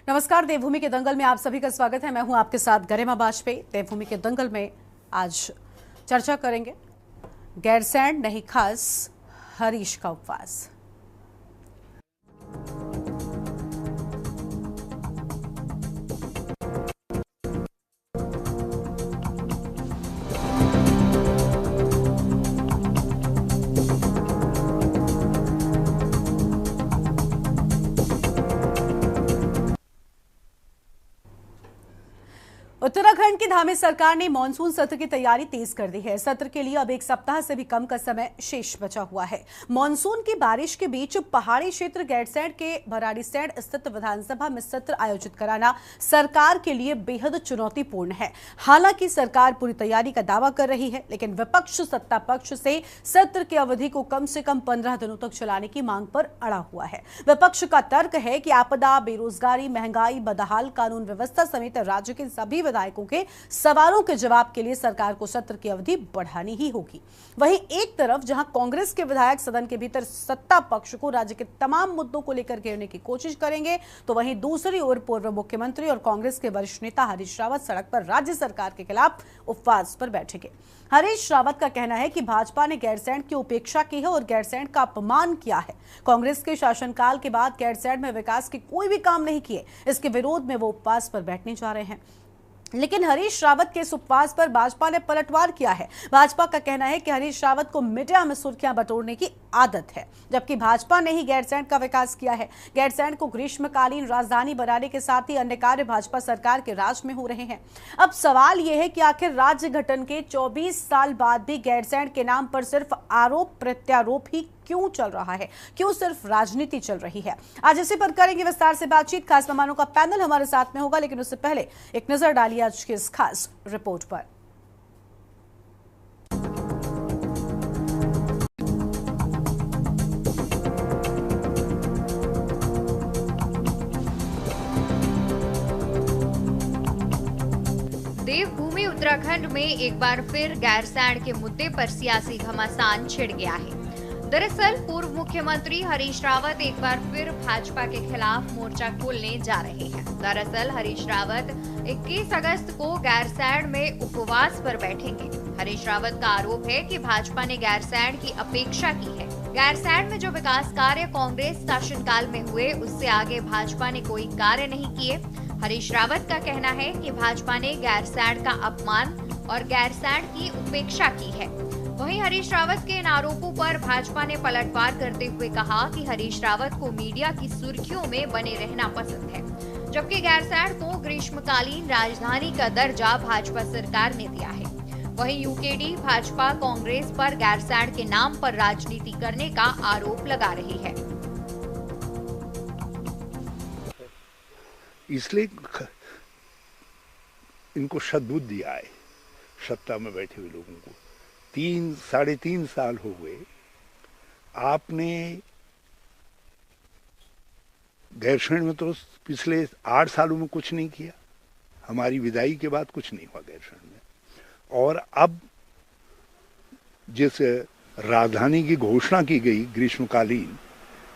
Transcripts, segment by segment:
नमस्कार। देवभूमि के दंगल में आप सभी का स्वागत है। मैं हूं आपके साथ गरिमा बाजपेयी। देवभूमि के दंगल में आज चर्चा करेंगे गैरसैंण नहीं खास हरीश का उपवास। उत्तराखंड की धामी सरकार ने मानसून सत्र की तैयारी तेज कर दी है। सत्र के लिए अब एक सप्ताह से भी कम का समय शेष बचा हुआ है। मानसून की बारिश के बीच पहाड़ी क्षेत्र गैरसैंण के भराड़ीसैंण स्थित विधानसभा में सत्र आयोजित कराना सरकार के लिए बेहद चुनौतीपूर्ण है। हालांकि सरकार पूरी तैयारी का दावा कर रही है, लेकिन विपक्ष सत्ता पक्ष से सत्र की अवधि को कम से कम 15 दिनों तक चलाने की मांग पर अड़ा हुआ है। विपक्ष का तर्क है कि आपदा, बेरोजगारी, महंगाई, बदहाल कानून व्यवस्था समेत राज्य के सभी विधायकों के सवालों के जवाब के लिए सरकार को सत्र की अवधि बढ़ानी ही होगी। वहीं एक तरफ जहां कांग्रेस के विधायक सदन के भीतर सत्ता पक्ष को राज्य के तमाम मुद्दों को लेकर घेरने की कोशिश करेंगे, तो वहीं दूसरी ओर पूर्व मुख्यमंत्री और कांग्रेस के वरिष्ठ नेता हरीश रावत सड़क पर राज्य सरकार के खिलाफ उपवास पर बैठेंगे। हरीश रावत का कहना है कि भाजपा ने गैरसैंण की उपेक्षा की है और गैरसैंण का अपमान किया है। कांग्रेस के शासनकाल के बाद गैरसैंण में विकास के कोई भी काम नहीं किए। इसके विरोध में वो उपवास पर बैठने जा रहे हैं। लेकिन हरीश रावत के इस उपवास पर भाजपा ने पलटवार किया है। भाजपा का कहना है कि हरीश रावत को मीडिया में सुर्खियां बटोरने की आदत है, जबकि भाजपा ने ही गैरसैंण का विकास किया है। गैरसैंण को ग्रीष्मकालीन राजधानी बनाने के साथ ही अन्य कार्य भाजपा सरकार के राज में हो रहे हैं। अब सवाल यह है कि आखिर राज्य गठन के 24 साल बाद भी गैरसैंण के नाम पर सिर्फ आरोप प्रत्यारोप ही क्यों चल रहा है? क्यों सिर्फ राजनीति चल रही है? आज इसी पर करेंगे विस्तार से बातचीत। खास मेहमानों का पैनल हमारे साथ में होगा, लेकिन उससे पहले एक नजर डालिए आज की इस खास रिपोर्ट पर। देवभूमि उत्तराखंड में एक बार फिर गैरसैंण के मुद्दे पर सियासी घमासान छिड़ गया है। दरअसल पूर्व मुख्यमंत्री हरीश रावत एक बार फिर भाजपा के खिलाफ मोर्चा खोलने जा रहे हैं। दरअसल हरीश रावत 21 अगस्त को गैरसैंण में उपवास पर बैठेंगे। हरीश रावत का आरोप है कि भाजपा ने गैरसैंण की अपेक्षा की है। गैरसैंण में जो विकास कार्य कांग्रेस शासनकाल में हुए, उससे आगे भाजपा ने कोई कार्य नहीं किए। हरीश रावत का कहना है कि भाजपा ने गैरसैंण का अपमान और गैरसैंण की उपेक्षा की है। वहीं हरीश रावत के इन आरोपों पर भाजपा ने पलटवार करते हुए कहा कि हरीश रावत को मीडिया की सुर्खियों में बने रहना पसंद है, जबकि गैरसैंण को ग्रीष्मकालीन राजधानी का दर्जा भाजपा सरकार ने दिया है। वहीं यूकेडी भाजपा कांग्रेस पर गैरसैंण के नाम पर राजनीति करने का आरोप लगा रही है। इसलिए इनको सद्बुद्धि आए सत्ता में बैठे हुए लोगों को। 3-3.5 साल हो गए, आपने गैरसैंण में तो पिछले 8 सालों में कुछ नहीं किया। हमारी विदाई के बाद कुछ नहीं हुआ गैरसैंण में। और अब जिस राजधानी की घोषणा की गई ग्रीष्मकालीन,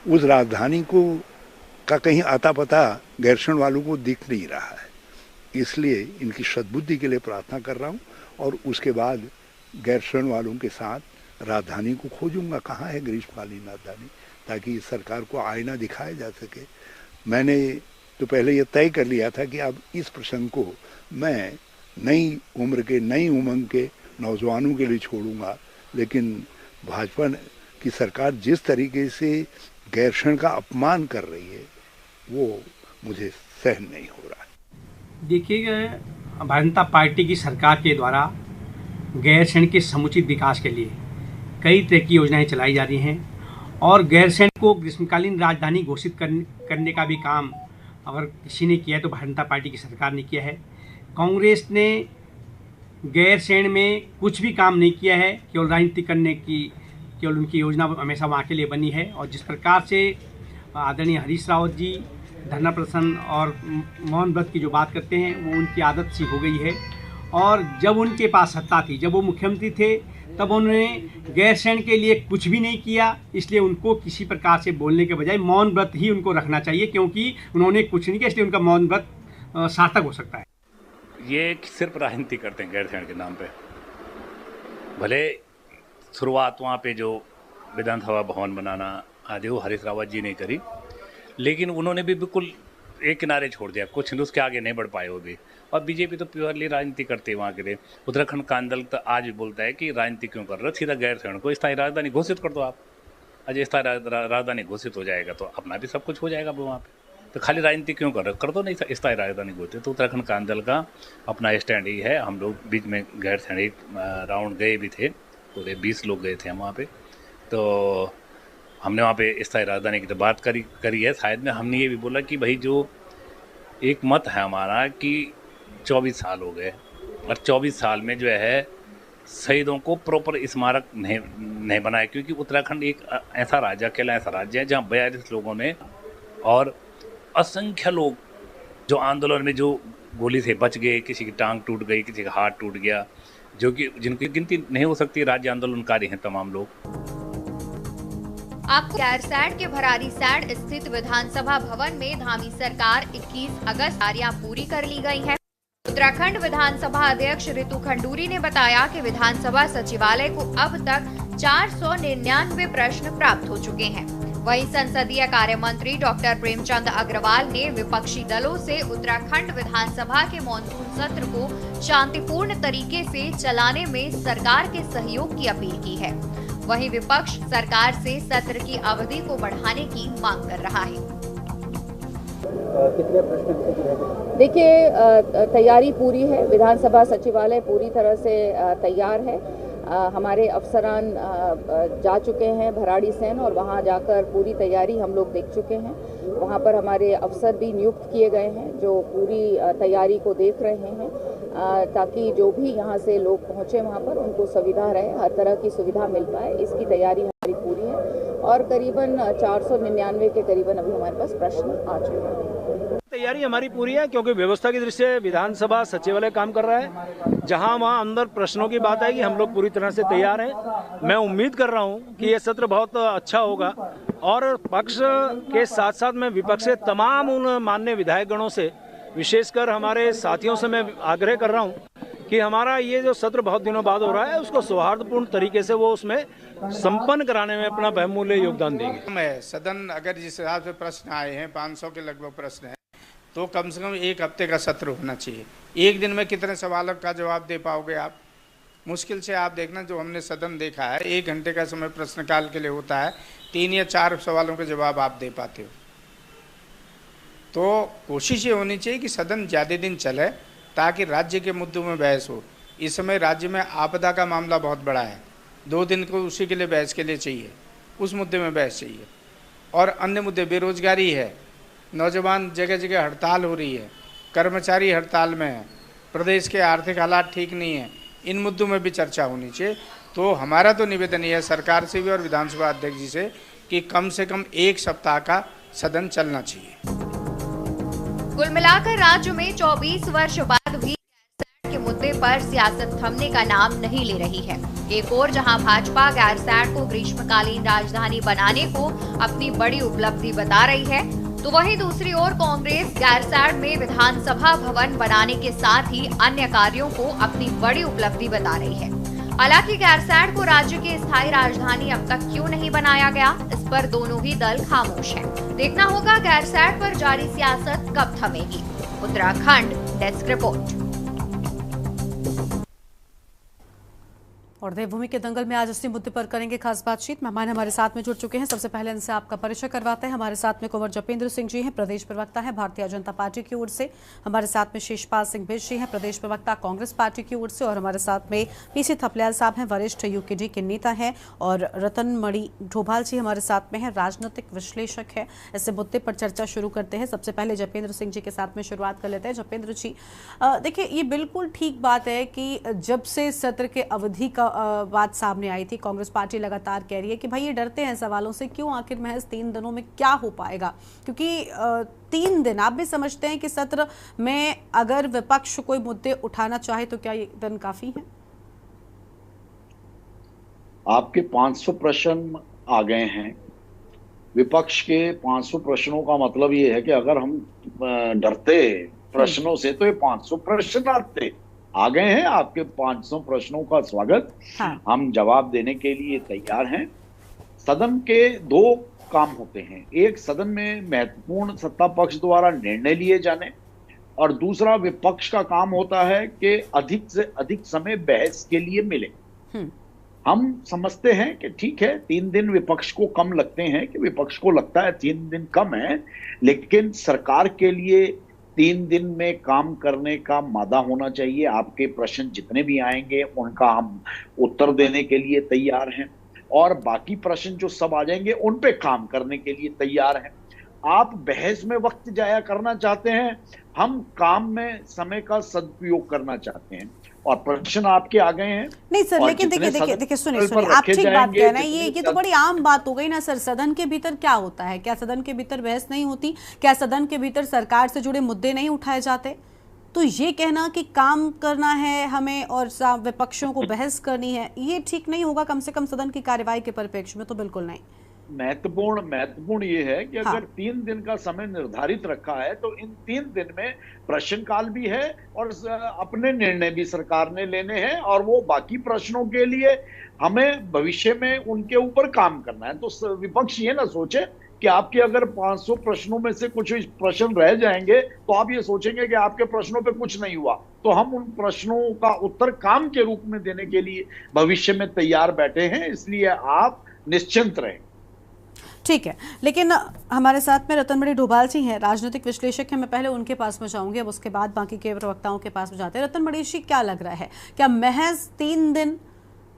उस राजधानी को का कहीं आता पता गैरसैंण वालों को दिख नहीं रहा है। इसलिए इनकी सद्बुद्धि के लिए प्रार्थना कर रहा हूँ और उसके बाद गैरसैंण वालों के साथ राजधानी को खोजूंगा, कहाँ है ग्रीष्मकालीन राजधानी, ताकि इस सरकार को आईना दिखाया जा सके। मैंने तो पहले ये तय कर लिया था कि अब इस प्रसंग को मैं नई उम्र के, नई उमंग के नौजवानों के लिए छोड़ूंगा, लेकिन भाजपा की सरकार जिस तरीके से गैरसैंण का अपमान कर रही है, वो मुझे सहन नहीं हो रहा है। देखिए, भारतीय जनता पार्टी की सरकार के द्वारा गैरसैंण के समुचित विकास के लिए कई तरह की योजनाएं चलाई जा रही हैं और गैरसैंण को ग्रीष्मकालीन राजधानी घोषित करने का भी काम अगर किसी ने किया है तो भारतीय जनता पार्टी की सरकार ने किया है। कांग्रेस ने गैरसैंण में कुछ भी काम नहीं किया है, केवल राजनीति करने की केवल उनकी योजना हमेशा वहाँ के लिए बनी है। और जिस प्रकार से आदरणीय हरीश रावत जी धरना प्रदर्शन और मौन व्रत की जो बात करते हैं, वो उनकी आदत सी हो गई है। और जब उनके पास सत्ता थी, जब वो मुख्यमंत्री थे, तब उन्होंने गैरसैंण के लिए कुछ भी नहीं किया, इसलिए उनको किसी प्रकार से बोलने के बजाय मौन व्रत ही उनको रखना चाहिए, क्योंकि उन्होंने कुछ नहीं किया, इसलिए उनका मौन व्रत सार्थक हो सकता है। ये सिर्फ राजनीति करते हैं गैरसैंण के नाम पे। भले शुरुआत वहाँ पे जो विधानसभा भवन बनाना आदि वो हरीश रावत जी ने करी, लेकिन उन्होंने भी बिल्कुल एक किनारे छोड़ दिया, कुछ उसके आगे नहीं बढ़ पाए वो भी। और बीजेपी तो प्योरली राजनीति करते हैं वहाँ के लिए। उत्तराखंड का आंदोलन तो आज भी बोलता है कि राजनीति क्यों कर रहे हो, सीधा गैरसैंण को स्थायी राजधानी घोषित कर दो आप। आज स्थायी राजधानी घोषित हो जाएगा तो अपना भी सब कुछ हो जाएगा वहाँ पे। तो खाली राजनीति क्यों कर रहे हो, कर दो नहीं स्थायी राजधानी घोषित। तो उत्तराखंड का आंदोलन का अपना स्टैंड ही है। हम लोग बीच में गैरसैंण एक राउंड गए भी थे, पूरे 20 लोग गए थे हम वहाँ पे। तो हमने वहाँ पे स्थायी राजधानी की तो बात करी है। शायद में हमने ये भी बोला कि भाई जो एक मत है हमारा कि 24 साल हो गए और 24 साल में जो है शहीदों को प्रॉपर स्मारक नहीं बनाया, क्योंकि उत्तराखंड एक ऐसा राज्य, अकेला ऐसा राज्य है जहाँ 42 लोगों ने और असंख्य लोग जो आंदोलन में जो गोली से बच गए, किसी की टांग टूट गई, किसी का हाथ टूट गया, जो कि जिनकी गिनती नहीं हो सकती, राज्य आंदोलनकारी हैं तमाम लोग। आपको गैरसैंण के भराड़ीसैंण स्थित विधानसभा भवन में धामी सरकार 21 अगस्त कार्य पूरी कर ली गई है। उत्तराखंड विधानसभा अध्यक्ष ऋतु खंडूरी ने बताया कि विधानसभा सचिवालय को अब तक 499 प्रश्न प्राप्त हो चुके हैं। वहीं संसदीय कार्य मंत्री डॉक्टर प्रेमचंद अग्रवाल ने विपक्षी दलों से उत्तराखंड विधानसभा के मॉनसून सत्र को शांतिपूर्ण तरीके से चलाने में सरकार के सहयोग की अपील की है। वहीं विपक्ष सरकार से सत्र की अवधि को बढ़ाने की मांग कर रहा है। कितने प्रश्न? देखिए, तैयारी पूरी है, विधानसभा सचिवालय पूरी तरह से तैयार है। हमारे अफसरान जा चुके हैं भराड़ीसैंण और वहां जाकर पूरी तैयारी हम लोग देख चुके हैं। वहां पर हमारे अफसर भी नियुक्त किए गए हैं जो पूरी तैयारी को देख रहे हैं, ताकि जो भी यहां से लोग पहुंचे वहां पर उनको सुविधा रहे, हर तरह की सुविधा मिल पाए, इसकी तैयारी हमारी पूरी है। और करीबन 499 के करीबन अभी हमारे पास प्रश्न आ चुके हैं। तैयारी हमारी पूरी है, क्योंकि व्यवस्था की दृष्टि से विधानसभा सचिवालय काम कर रहा है। जहां वहां अंदर प्रश्नों की बात आएगी, हम लोग पूरी तरह से तैयार हैं। मैं उम्मीद कर रहा हूं कि ये सत्र बहुत अच्छा होगा और पक्ष के साथ साथ मैं विपक्ष से तमाम उन माननीय विधायकगणों से, विशेषकर हमारे साथियों से मैं आग्रह कर रहा हूं कि हमारा ये जो सत्र बहुत दिनों बाद हो रहा है उसको सौहार्दपूर्ण तरीके से वो उसमें संपन्न कराने में अपना बहुमूल्य योगदान देंगे। सदन अगर जिस हिसाब से प्रश्न आए हैं, 500 के लगभग प्रश्न हैं, तो कम से कम एक हफ्ते का सत्र होना चाहिए। एक दिन में कितने सवालों का जवाब दे पाओगे आप? मुश्किल से आप देखना, जो हमने सदन देखा है 1 घंटे का समय प्रश्नकाल के लिए होता है, 3 या 4 सवालों के जवाब आप दे पाते हो। तो कोशिश ये होनी चाहिए कि सदन ज़्यादा दिन चले ताकि राज्य के मुद्दों में बहस हो। इस समय राज्य में आपदा का मामला बहुत बड़ा है, 2 दिन को उसी के लिए बहस के लिए चाहिए, उस मुद्दे में बहस चाहिए। और अन्य मुद्दे, बेरोजगारी है, नौजवान जगह जगह हड़ताल हो रही है, कर्मचारी हड़ताल में है, प्रदेश के आर्थिक हालात ठीक नहीं है, इन मुद्दों में भी चर्चा होनी चाहिए। तो हमारा तो निवेदन ये है सरकार से भी और विधानसभा अध्यक्ष जी से कि कम से कम 1 सप्ताह का सदन चलना चाहिए। कुल मिलाकर राज्य में 24 वर्ष बाद भी गैरसैंण के मुद्दे पर सियासत थमने का नाम नहीं ले रही है। एक और जहां भाजपा गैरसैंण को ग्रीष्मकालीन राजधानी बनाने को अपनी बड़ी उपलब्धि बता रही है, तो वहीं दूसरी ओर कांग्रेस गैरसैंण में विधानसभा भवन बनाने के साथ ही अन्य कार्यों को अपनी बड़ी उपलब्धि बता रही है। हालांकि गैरसैंण को राज्य की स्थायी राजधानी अब तक क्यों नहीं बनाया गया, इस पर दोनों ही दल खामोश हैं। देखना होगा गैरसैंण पर जारी सियासत कब थमेगी। Uttarakhand desk report. और देवभूमि के दंगल में आज इसी मुद्दे पर करेंगे खास बातचीत। मेहमान हमारे साथ में जुड़ चुके हैं। सबसे पहले इनसे आपका परिचय करवाते हैं। हमारे साथ में कुंवर जपेंद्र सिंह जी हैं, प्रदेश प्रवक्ता हैं भारतीय जनता पार्टी की ओर से। हमारे साथ में शेषपाल सिंह बिष्ट जी हैं, प्रदेश प्रवक्ता कांग्रेस पार्टी की ओर से। और हमारे साथ में पीसी थपलियाल साहब हैं, वरिष्ठ यूकेडी के नेता हैं। और रतन मणि ढोभाल जी हमारे साथ में हैं, राजनीतिक विश्लेषक है। ऐसे मुद्दे पर चर्चा शुरू करते हैं। सबसे पहले जपेंद्र सिंह जी के साथ में शुरुआत कर लेते हैं। जपेंद्र जी, देखिए, ये बिल्कुल ठीक बात है कि जब से सत्र के अवधि का बात सामने आई थी, कांग्रेस पार्टी लगातार कह रही है कि भाई ये डरते हैं सवालों से, क्यों, आखिर महज 3 दिनों में क्या हो पाएगा। क्योंकि 3 दिन आप भी समझते हैं कि सत्र में अगर विपक्ष कोई मुद्दे उठाना चाहे तो क्या ये दिन काफी है? आपके 500 प्रश्न आ गए हैं। विपक्ष के 500 प्रश्नों का मतलब ये है कि अगर हम डरते प्रश्नों से तो ये 500 प्रश्न आ गए हैं। आपके 500 प्रश्नों का स्वागत। हाँ। हम जवाब देने के लिए तैयार हैं। सदन के दो काम होते हैं, एक सदन में महत्वपूर्ण सत्ता पक्ष द्वारा निर्णय लिए जाने और दूसरा विपक्ष का काम होता है कि अधिक से अधिक समय बहस के लिए मिले। हम समझते हैं कि ठीक है 3 दिन विपक्ष को कम लगते हैं, कि विपक्ष को लगता है 3 दिन कम है, लेकिन सरकार के लिए 3 दिन में काम करने का मादा होना चाहिए। आपके प्रश्न जितने भी आएंगे उनका हम उत्तर देने के लिए तैयार हैं और बाकी प्रश्न जो सब आ जाएंगे उन पे काम करने के लिए तैयार हैं। आप बहस में वक्त जाया करना चाहते हैं, हम काम में समय का सदुपयोग करना चाहते हैं और प्रश्न आपके आ गए हैं। नहीं सर, लेकिन देखिए सुनिए आप ठीक बात कह रहे हैं। ये तो बड़ी आम बात हो गई ना सर। सदन के भीतर क्या होता है? क्या सदन के भीतर बहस नहीं होती? क्या सदन के भीतर सरकार से जुड़े मुद्दे नहीं उठाए जाते? तो ये कहना कि काम करना है हमें और विपक्षों को बहस करनी है, ये ठीक नहीं होगा। कम से कम सदन की कार्यवाही के परिप्रेक्ष्य में तो बिल्कुल नहीं। महत्वपूर्ण ये है कि हाँ। अगर 3 दिन का समय निर्धारित रखा है तो इन 3 दिन में प्रश्नकाल भी है और अपने निर्णय भी सरकार ने लेने हैं और वो बाकी प्रश्नों के लिए हमें भविष्य में उनके ऊपर काम करना है। तो विपक्ष ये ना सोचे कि आपके अगर 500 प्रश्नों में से कुछ प्रश्न रह जाएंगे तो आप ये सोचेंगे कि आपके प्रश्नों पे कुछ नहीं हुआ। तो हम उन प्रश्नों का उत्तर काम के रूप में देने के लिए भविष्य में तैयार बैठे हैं, इसलिए आप निश्चिंत रहें। ठीक है, लेकिन हमारे साथ में रतनमणि डोभाल जी हैं, राजनीतिक विश्लेषक हैं। मैं पहले उनके पास में जाऊंगी, अब उसके बाद बाकी के प्रवक्ताओं के पास में जाते हैं। रतनमणि जी, क्या लग रहा है, क्या महज 3 दिन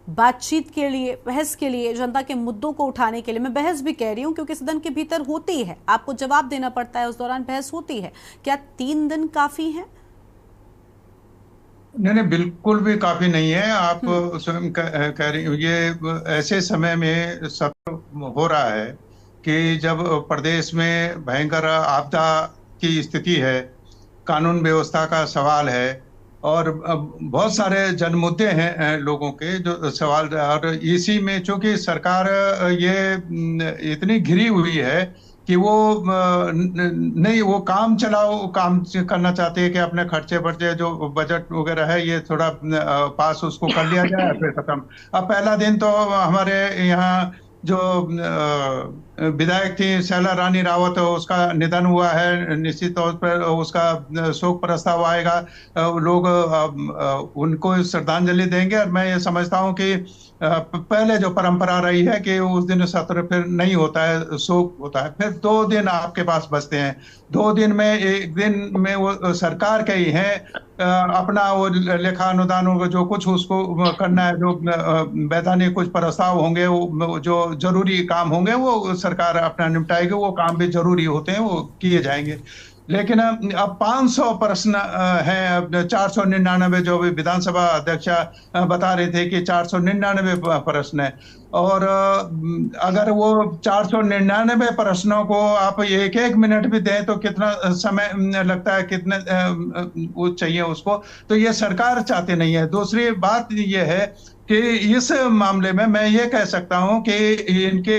बातचीत के लिए, बहस के लिए, जनता के मुद्दों को उठाने के लिए, मैं बहस भी कह रही हूं क्योंकि सदन के भीतर होती है, आपको जवाब देना पड़ता है, उस दौरान बहस होती है, क्या 3 दिन काफी है? नहीं, बिल्कुल भी काफी नहीं है। आप स्वयं कह रही हो, ये ऐसे समय में सत्र हो रहा है कि जब प्रदेश में भयंकर आपदा की स्थिति है, कानून व्यवस्था का सवाल है और बहुत सारे जन मुद्दे हैं लोगों के जो सवाल, और इसी में चूंकि सरकार ये इतनी घिरी हुई है कि वो नहीं, वो काम चलाओ काम करना चाहते हैं कि अपने खर्चे वर्चे जो बजट वगैरह है ये थोड़ा पास उसको कर लिया जाए फिर खत्म। अब पहला दिन तो हमारे यहाँ जो विधायक थी शैला रानी रावत, उसका निधन हुआ है। निश्चित तौर पर उसका शोक प्रस्ताव आएगा, लोग उनको श्रद्धांजलि देंगे और मैं ये समझता हूँ कि पहले जो परंपरा रही है कि उस दिन सत्र फिर नहीं होता है, शोक होता है। फिर 2 दिन आपके पास बचते हैं। 2 दिन में एक दिन में वो सरकार के ही है, अपना वो लेखा अनुदान जो कुछ उसको करना है, जो वैधानिक कुछ प्रस्ताव होंगे, वो जो जरूरी काम होंगे वो सरकार अपना निपटाएगी। वो काम भी जरूरी होते हैं, वो किए जाएंगे। लेकिन अब 500 प्रश्न हैं, 499 जो भी विधानसभा अध्यक्षा बता रहे थे कि 499 प्रश्न है। और अगर वो 499 प्रश्नों को आप 1-1 मिनट भी दें तो कितना समय लगता है, कितने वो चाहिए उसको, तो ये सरकार चाहती नहीं है। दूसरी बात ये है कि इस मामले में मैं ये कह सकता हूं कि इनके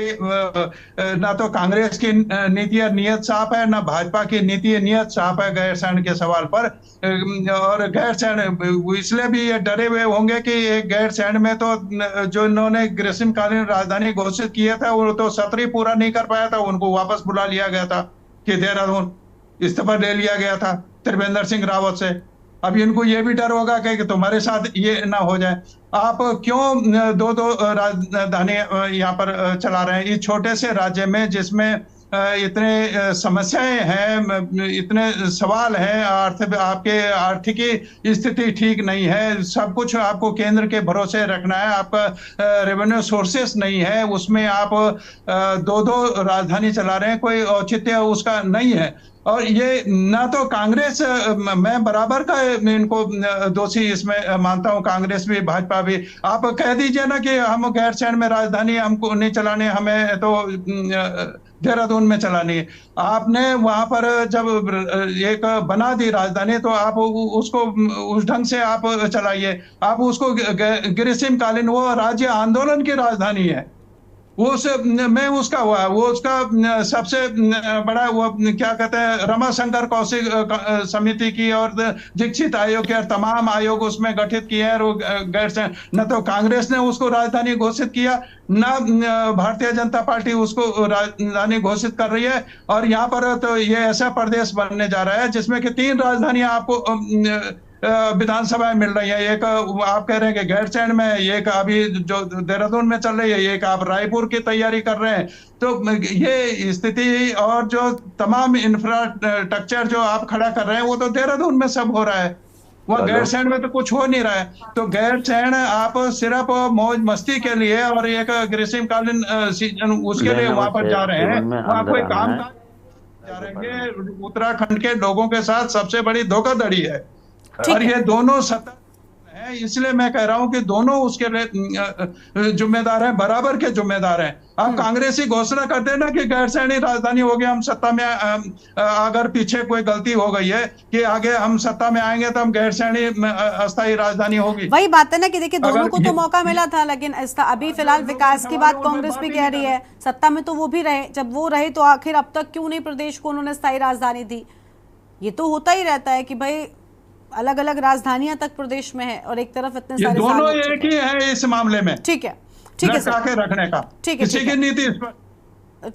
ना तो कांग्रेस की नीति और नियत साफ है, ना भाजपा की नीति नियत साफ है गैरसैंण के सवाल पर। और गैरसैंण इसलिए भी ये डरे हुए होंगे कि गैरसैंण में तो जो इन्होंने ग्रीष्मकालीन राजधानी घोषित किया था वो तो सत्र ही पूरा नहीं कर पाया था, उनको वापस बुला लिया गया था कि देहरादून इस्तीफा ले लिया गया था त्रिवेंद्र सिंह रावत से। अब इनको ये भी डर होगा कि तुम्हारे साथ ये ना हो जाए। आप क्यों 2-2 राजधानी यहाँ पर चला रहे हैं इस छोटे से राज्य में, जिसमें इतने समस्याएं हैं, इतने सवाल हैं, आपके आर्थिक स्थिति ठीक नहीं है, सब कुछ आपको केंद्र के भरोसे रखना है, आपका रेवेन्यू सोर्सेस नहीं है, उसमें आप 2-2 राजधानी चला रहे हैं, कोई औचित्य उसका नहीं है। और ये ना तो कांग्रेस, मैं बराबर का इनको दोषी इसमें मानता हूं, कांग्रेस भी भाजपा भी। आप कह दीजिए ना कि हम गैरसैंण में राजधानी हमको नहीं चलाने, हमें तो देहरादून में चलानी है। आपने वहां पर जब एक बना दी राजधानी तो आप उसको उस ढंग से आप चलाइए। आप उसको ग्रीष्मकालीन, वो राज्य आंदोलन की राजधानी है, उस में उसका हुआ, वो उसका सबसे बड़ा वो क्या कहते हैं रमाशंकर कौशिक समिति की और दीक्षित आयोग के और तमाम आयोग उसमें गठित किए हैं। और वो न तो कांग्रेस ने उसको राजधानी घोषित किया, न भारतीय जनता पार्टी उसको राजधानी घोषित कर रही है। और यहाँ पर तो ये ऐसा प्रदेश बनने जा रहा है जिसमें कि 3 राजधानियां आपको विधानसभा में मिल रही है। एक आप कह रहे हैं कि गैरसैंण में, एक अभी जो देहरादून में चल रही है, एक आप रायपुर की तैयारी कर रहे हैं। तो ये स्थिति और जो तमाम इंफ्रास्ट्रक्चर जो आप खड़ा कर रहे हैं वो तो देहरादून में सब हो रहा है, वहाँ गैरसैंण में तो कुछ हो नहीं रहा है। तो गैरसैंण आप सिर्फ मौज मस्ती के लिए और एक ग्रीष्मकालीन सीजन उसके लिए वहां पर जा रहे हैं, वहाँ कोई काम जा रहे हैं। उत्तराखंड के लोगों के साथ सबसे बड़ी धोखाधड़ी है और ये दोनों सत्ता है, इसलिए मैं कह रहा हूं कि दोनों उसके लिए जिम्मेदार हैं, बराबर के जिम्मेदार हैं। आप कांग्रेसी घोषणा करते हैं ना कि गैरसैंण राजधानी हो गया, हम सत्ता में अगर पीछे कोई गलती हो गई है कि आगे हम सत्ता में आएंगे तो हम गैरसैंण अस्थायी राजधानी होगी। वही बात है ना कि देखिए दोनों को तो मौका मिला था, लेकिन अभी फिलहाल विकास की बात कांग्रेस भी कह रही है, सत्ता में तो वो भी रहे, जब वो रहे तो आखिर अब तक क्यों नहीं प्रदेश को उन्होंने स्थायी राजधानी दी। ये तो होता ही रहता है कि भाई अलग अलग राजधानियां तक प्रदेश में है और एक तरफ इतने सारे दोनों एक ही है इस मामले में। ठीक है, ठीक है सर, रखने का किसी की नीति इस पर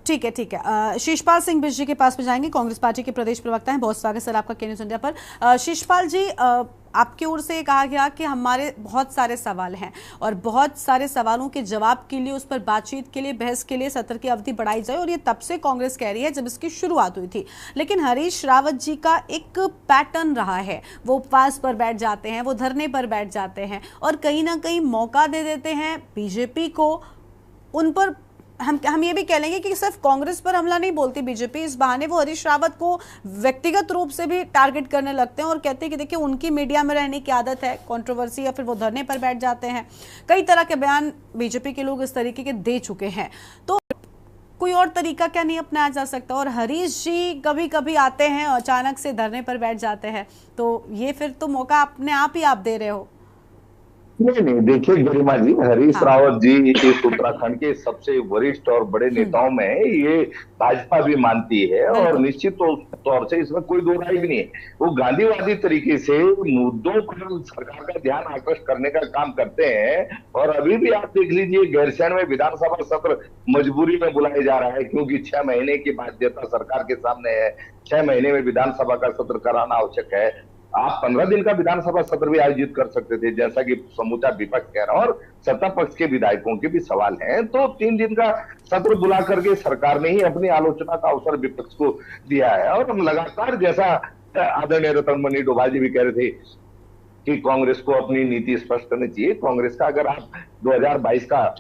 ठीक है, ठीक है। शिषपाल सिंह बिष्ट जी के पास में जाएंगे, कांग्रेस पार्टी के प्रदेश प्रवक्ता हैं। बहुत स्वागत सर आपका के न्यूज़ इंडिया पर। शिषपाल जी, आपकी ओर से कहा गया कि हमारे बहुत सारे सवाल हैं और बहुत सारे सवालों के जवाब के लिए, उस पर बातचीत के लिए, बहस के लिए सत्र की अवधि बढ़ाई जाए, और ये तब से कांग्रेस कह रही है जब इसकी शुरुआत हुई थी। लेकिन हरीश रावत जी का एक पैटर्न रहा है, वो उपवास पर बैठ जाते हैं, वो धरने पर बैठ जाते हैं और कहीं ना कहीं मौका दे देते हैं बीजेपी को। उन पर हम ये भी कह लेंगे कि सिर्फ कांग्रेस पर हमला नहीं बोलती बीजेपी, इस बहाने वो हरीश रावत को व्यक्तिगत रूप से भी टारगेट करने लगते हैं और कहते हैं कि देखिए उनकी मीडिया में रहने की आदत है, कंट्रोवर्सी, या फिर वो धरने पर बैठ जाते हैं। कई तरह के बयान बीजेपी के लोग इस तरीके के दे चुके हैं, तो कोई और तरीका क्या नहीं अपनाया जा सकता? और हरीश जी कभी कभी आते हैं अचानक से धरने पर बैठ जाते हैं, तो ये फिर तो मौका अपने आप ही आप दे रहे हो। नहीं, देखिए गरिमा जी, हरीश रावत जी इस उत्तराखंड के सबसे वरिष्ठ और बड़े नेताओं में ये भाजपा भी मानती है और निश्चित तौर से इसमें कोई दो राय भी नहीं है। वो गांधीवादी तरीके से मुद्दों पर सरकार का ध्यान आकर्षित करने का काम करते हैं। और अभी भी आप देख लीजिए, गैरसैंण में विधानसभा सत्र मजबूरी में बुलाया जा रहा है क्योंकि 6 महीने की बाध्यता सरकार के सामने है। 6 महीने में विधानसभा का सत्र कराना आवश्यक है। आप 15 दिन का विधानसभा सत्र भी आयोजित कर सकते थे, जैसा कि समूचा विपक्ष कह रहा है, और सत्ता पक्ष के विधायकों के भी सवाल हैं। तो 3 दिन का सत्र बुला करके सरकार ने ही अपनी आलोचना का अवसर विपक्ष को दिया है। और हम लगातार, जैसा आदरणीय रतनमणि डोभाल जी भी कह रहे थे कि कांग्रेस को अपनी नीति स्पष्ट करनी चाहिए। कांग्रेस का अगर आप 2022 का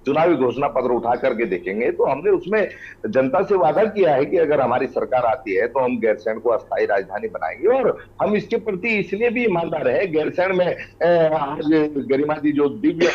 चुनावी घोषणा पत्र उठा करके देखेंगे तो हमने उसमें जनता से वादा किया है कि अगर हमारी सरकार आती है तो हम गैरसैंण को अस्थायी राजधानी बनाएंगे। और हम इसके प्रति इसलिए भी ईमानदार है, गैरसैंण में आज गरिमा जी जो दिव्य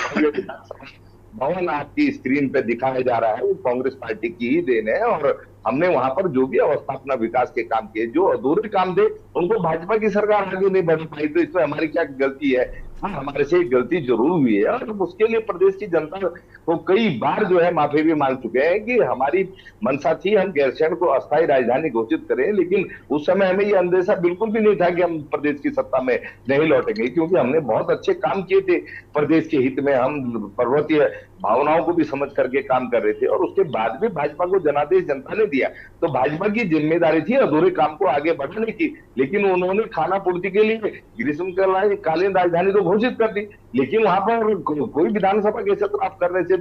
भवन आपकी स्क्रीन पे दिखाया जा रहा है वो कांग्रेस पार्टी की ही देन है। और हमने वहां पर जो भी अवस्थापना विकास के काम किए, जो अधूरे काम थे उनको भाजपा की सरकार आगे नहीं बढ़ पाई, तो इसमें हमारी क्या गलती है? हाँ, हमारे से एक गलती जरूर हुई है और उसके लिए प्रदेश की जनता को कई बार जो है माफी भी मांग चुके हैं कि हमारी मंशा थी हम गैरसैंण को अस्थायी राजधानी घोषित करें, लेकिन उस समय हमें ये अंदेशा बिल्कुल भी नहीं था कि हम प्रदेश की सत्ता में नहीं लौटेंगे, क्योंकि हमने बहुत अच्छे काम किए थे प्रदेश के हित में। हम पर्वतीय भावनाओं को भी समझ करके काम कर रहे थे और उसके बाद भी भाजपा को जनादेश जनता ने दिया। तो भाजपा की जिम्मेदारी थी अधूरे काम को आगे बढ़ाने की, लेकिन उन्होंने खाना पूर्ति के लिए ग्रीष्मकालीन राजधानी तो घोषित कर दी, लेकिन वहां पर कोई विधानसभा के सत्र आप करने से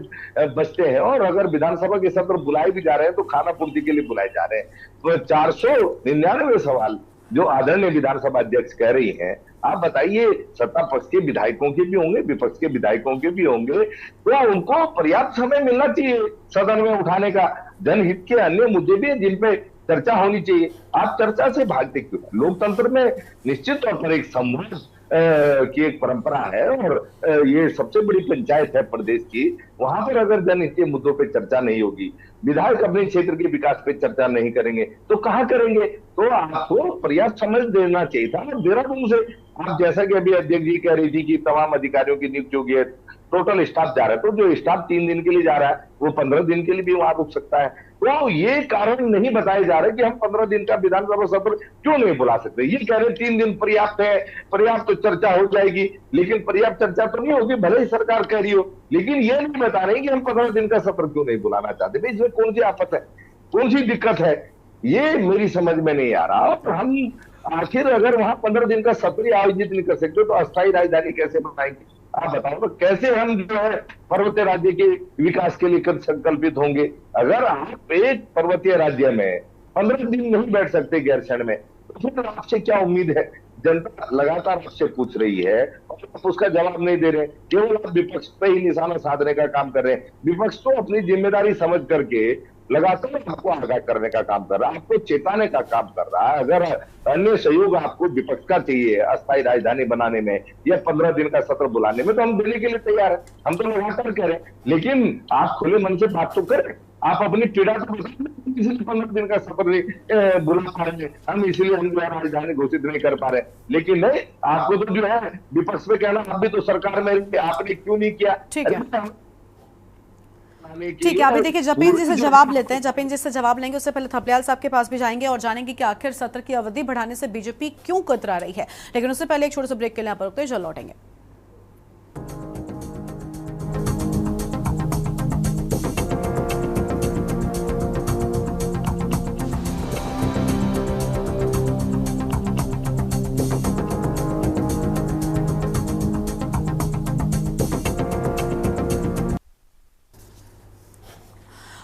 बचते हैं। और अगर विधानसभा के सत्र बुलाए भी जा रहे हैं तो खाना पूर्ति के लिए बुलाए जा रहे हैं। तो 499 सवाल जो आदरणीय विधानसभा अध्यक्ष कह रही हैं, आप बताइए, सत्ता पक्ष के विधायकों के भी होंगे, विपक्ष के विधायकों के भी होंगे, तो उनको पर्याप्त समय मिलना चाहिए सदन में उठाने का। जनहित के अन्य मुद्दे भी हैं जिन पे चर्चा होनी चाहिए। आप चर्चा से भागते क्यों? लोकतंत्र में निश्चित तौर पर एक संवाद की एक परंपरा है, और ये सबसे बड़ी पंचायत है प्रदेश की। वहां पर अगर जनहित के मुद्दों पे चर्चा नहीं होगी, विधायक अपने क्षेत्र के विकास पे चर्चा नहीं करेंगे, तो कहाँ करेंगे? तो आपको पर्याप्त समय देना चाहिए था। देहरादून से आप, जैसा कि अभी अध्यक्ष जी कह रही थी कि तमाम अधिकारियों की नियुक्ति होगी, टोटल स्टाफ जा रहा है, तो जो स्टाफ 3 दिन के लिए जा रहा है वो 15 दिन के लिए भी वहां रुक सकता है। तो ये कारण नहीं बताए जा रहे कि हम 15 दिन का विधानसभा सत्र क्यों नहीं बुला सकते। ये कह रहे 3 दिन पर्याप्त है, पर्याप्त चर्चा हो जाएगी, लेकिन पर्याप्त चर्चा तो नहीं होगी, भले ही सरकार कह रही हो, लेकिन ये नहीं बता रहे कि हम 15 दिन का सत्र क्यों नहीं बुलाना चाहते। भाई इसमें कौन सी आफत है, कौन सी दिक्कत है, ये मेरी समझ में नहीं आ रहा। और हम आखिर अगर वहां 15 दिन का सत्र आयोजित नहीं कर सकते तो अस्थायी राजधानी कैसे बनाएंगे? आप बताओ तो कैसे हम जो है पर्वतीय राज्य के विकास के लिए संकल्पित होंगे? अगर आप एक पर्वतीय राज्य में 15 दिन नहीं बैठ सकते गैरसैंण में, तो फिर आपसे क्या उम्मीद है? जनता लगातार आपसे पूछ रही है और आप उसका जवाब नहीं दे रहे, केवल आप विपक्ष पे ही निशाना साधने का काम कर रहे हैं। विपक्ष तो अपनी जिम्मेदारी समझ करके लगातार आपको आगाह करने का काम कर रहा है, आपको चेताने का काम कर रहा है। अगर अन्य सहयोग आपको विपक्ष का चाहिए अस्थायी राजधानी बनाने में या 15 दिन का सत्र बुलाने में, तो हम देने के लिए तैयार है, हम तो लगातार कह रहे हैं। लेकिन आप खुले मन से बात तो करें, आप अपनी पीड़ा तो इसलिए 15 दिन का सत्र बुला पा रहे हैं, हम इसलिए हम जो है राजधानी घोषित नहीं कर पा रहे। लेकिन नहीं, आपको तो जो है विपक्ष पे कहना, आप भी तो सरकार में आपने क्यों नहीं किया। ठीक है, अभी देखिए जपेंद्र जी से जवाब लेते हैं। जपेंद्र जी से जवाब लेंगे, उससे पहले थपलियाल साहब के पास भी जाएंगे और जानेंगे कि आखिर सत्र की अवधि बढ़ाने से बीजेपी क्यों कतरा रही है। लेकिन उससे पहले एक छोटे से ब्रेक के लिए यहाँ पर रुकते हैं, जल्द लौटेंगे।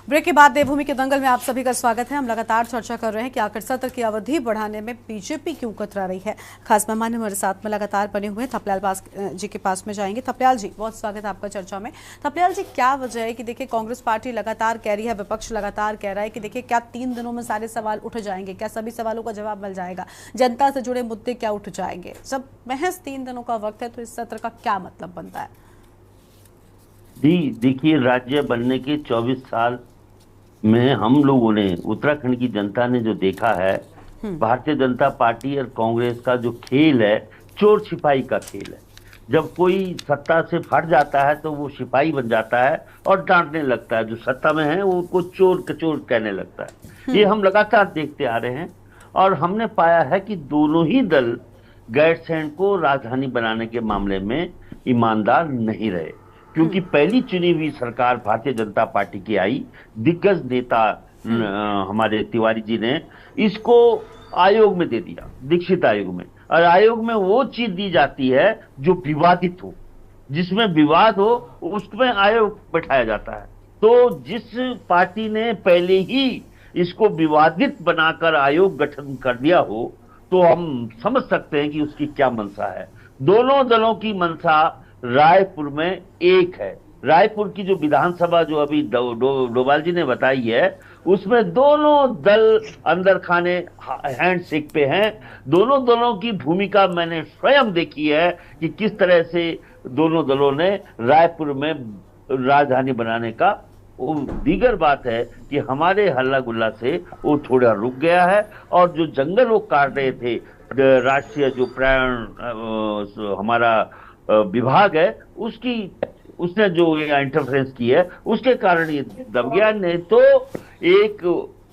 ब्रेक के बाद देवभूमि के दंगल में आप सभी का स्वागत है। हम लगातार चर्चा कर रहे हैं कि आखिर सत्र की अवधि बढ़ाने में बीजेपी क्यों कतरा रही है। खास मेहमान हमारे साथ में लगातार बने हुए हैं, थपलियाल जी के पास में जाएंगे। थपलियाल जी, बहुत स्वागत है आपका चर्चा में। थपलियाल जी, क्या वजह है कि देखिए कांग्रेस पार्टी लगातार कह रही है, विपक्ष लगातार कह रहा है कि देखिए क्या 3 दिनों में सारे सवाल उठ जाएंगे? क्या सभी सवालों का जवाब मिल जाएगा? जनता से जुड़े मुद्दे क्या उठ जाएंगे? जब महज 3 दिनों का वक्त है तो इस सत्र का क्या मतलब बनता है? जी देखिए, राज्य बनने के 24 साल में हम लोगों ने, उत्तराखंड की जनता ने जो देखा है, भारतीय जनता पार्टी और कांग्रेस का जो खेल है, चोर सिपाही का खेल है। जब कोई सत्ता से फट जाता है तो वो सिपाही बन जाता है और डांटने लगता है, जो सत्ता में है वो उनको चोर कचोर कहने लगता है। ये हम लगातार देखते आ रहे हैं और हमने पाया है कि दोनों ही दल गैरसैंण को राजधानी बनाने के मामले में ईमानदार नहीं रहे, क्योंकि पहली चुनी हुई सरकार भारतीय जनता पार्टी की आई, दिग्गज नेता हमारे तिवारी जी ने इसको आयोग में दे दिया, दीक्षित आयोग में। और आयोग में वो चीज दी जाती है जो विवादित हो, जिसमें विवाद हो उसमें आयोग बैठाया जाता है। तो जिस पार्टी ने पहले ही इसको विवादित बनाकर आयोग गठन कर दिया हो, तो हम समझ सकते हैं कि उसकी क्या मंशा है। दोनों दलों की मंशा रायपुर में एक है। रायपुर की जो विधानसभा जो अभी डोभाल जी ने बताई है, उसमें दोनों दल अंदर खाने हैंडशेक पे हैं। दोनों दलों की भूमिका मैंने स्वयं देखी है कि किस तरह से दोनों दलों ने रायपुर में राजधानी बनाने का। वो दीगर बात है कि हमारे हल्ला गुल्ला से वो थोड़ा रुक गया है, और जो जंगल वो काट रहे थे, राष्ट्रीय जो पर्यावरण हमारा विभाग है, उसने जो इंटरफेरेंस की है, उसके कारण ये दब गया। नहीं तो एक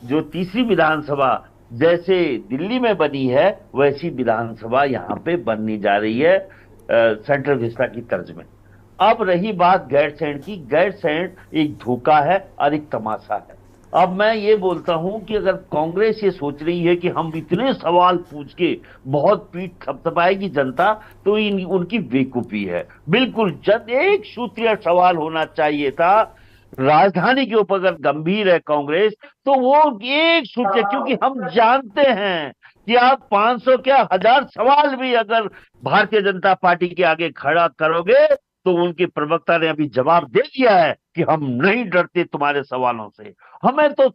जो तीसरी विधानसभा जैसे दिल्ली में बनी है, वैसी विधानसभा यहाँ पे बननी जा रही है सेंट्रल विस्टा की तर्ज में। अब रही बात गैरसैंण की, गैरसैंण एक धोखा है और एक तमाशा है। अब मैं ये बोलता हूं कि अगर कांग्रेस ये सोच रही है कि हम इतने सवाल पूछ के बहुत पीठ थपथपाएगी जनता, तो उनकी बेवकूफी है। बिल्कुल एक सूत्रीय सवाल होना चाहिए था। राजधानी के ऊपर अगर गंभीर है कांग्रेस, तो वो एक सूत्रीय, क्योंकि हम जानते हैं कि आप 500 क्या 1000 सवाल भी अगर भारतीय जनता पार्टी के आगे खड़ा करोगे, तो उनके प्रवक्ता ने अभी जवाब दे दिया है कि हम नहीं डरते तुम्हारे सवालों से। हमें तो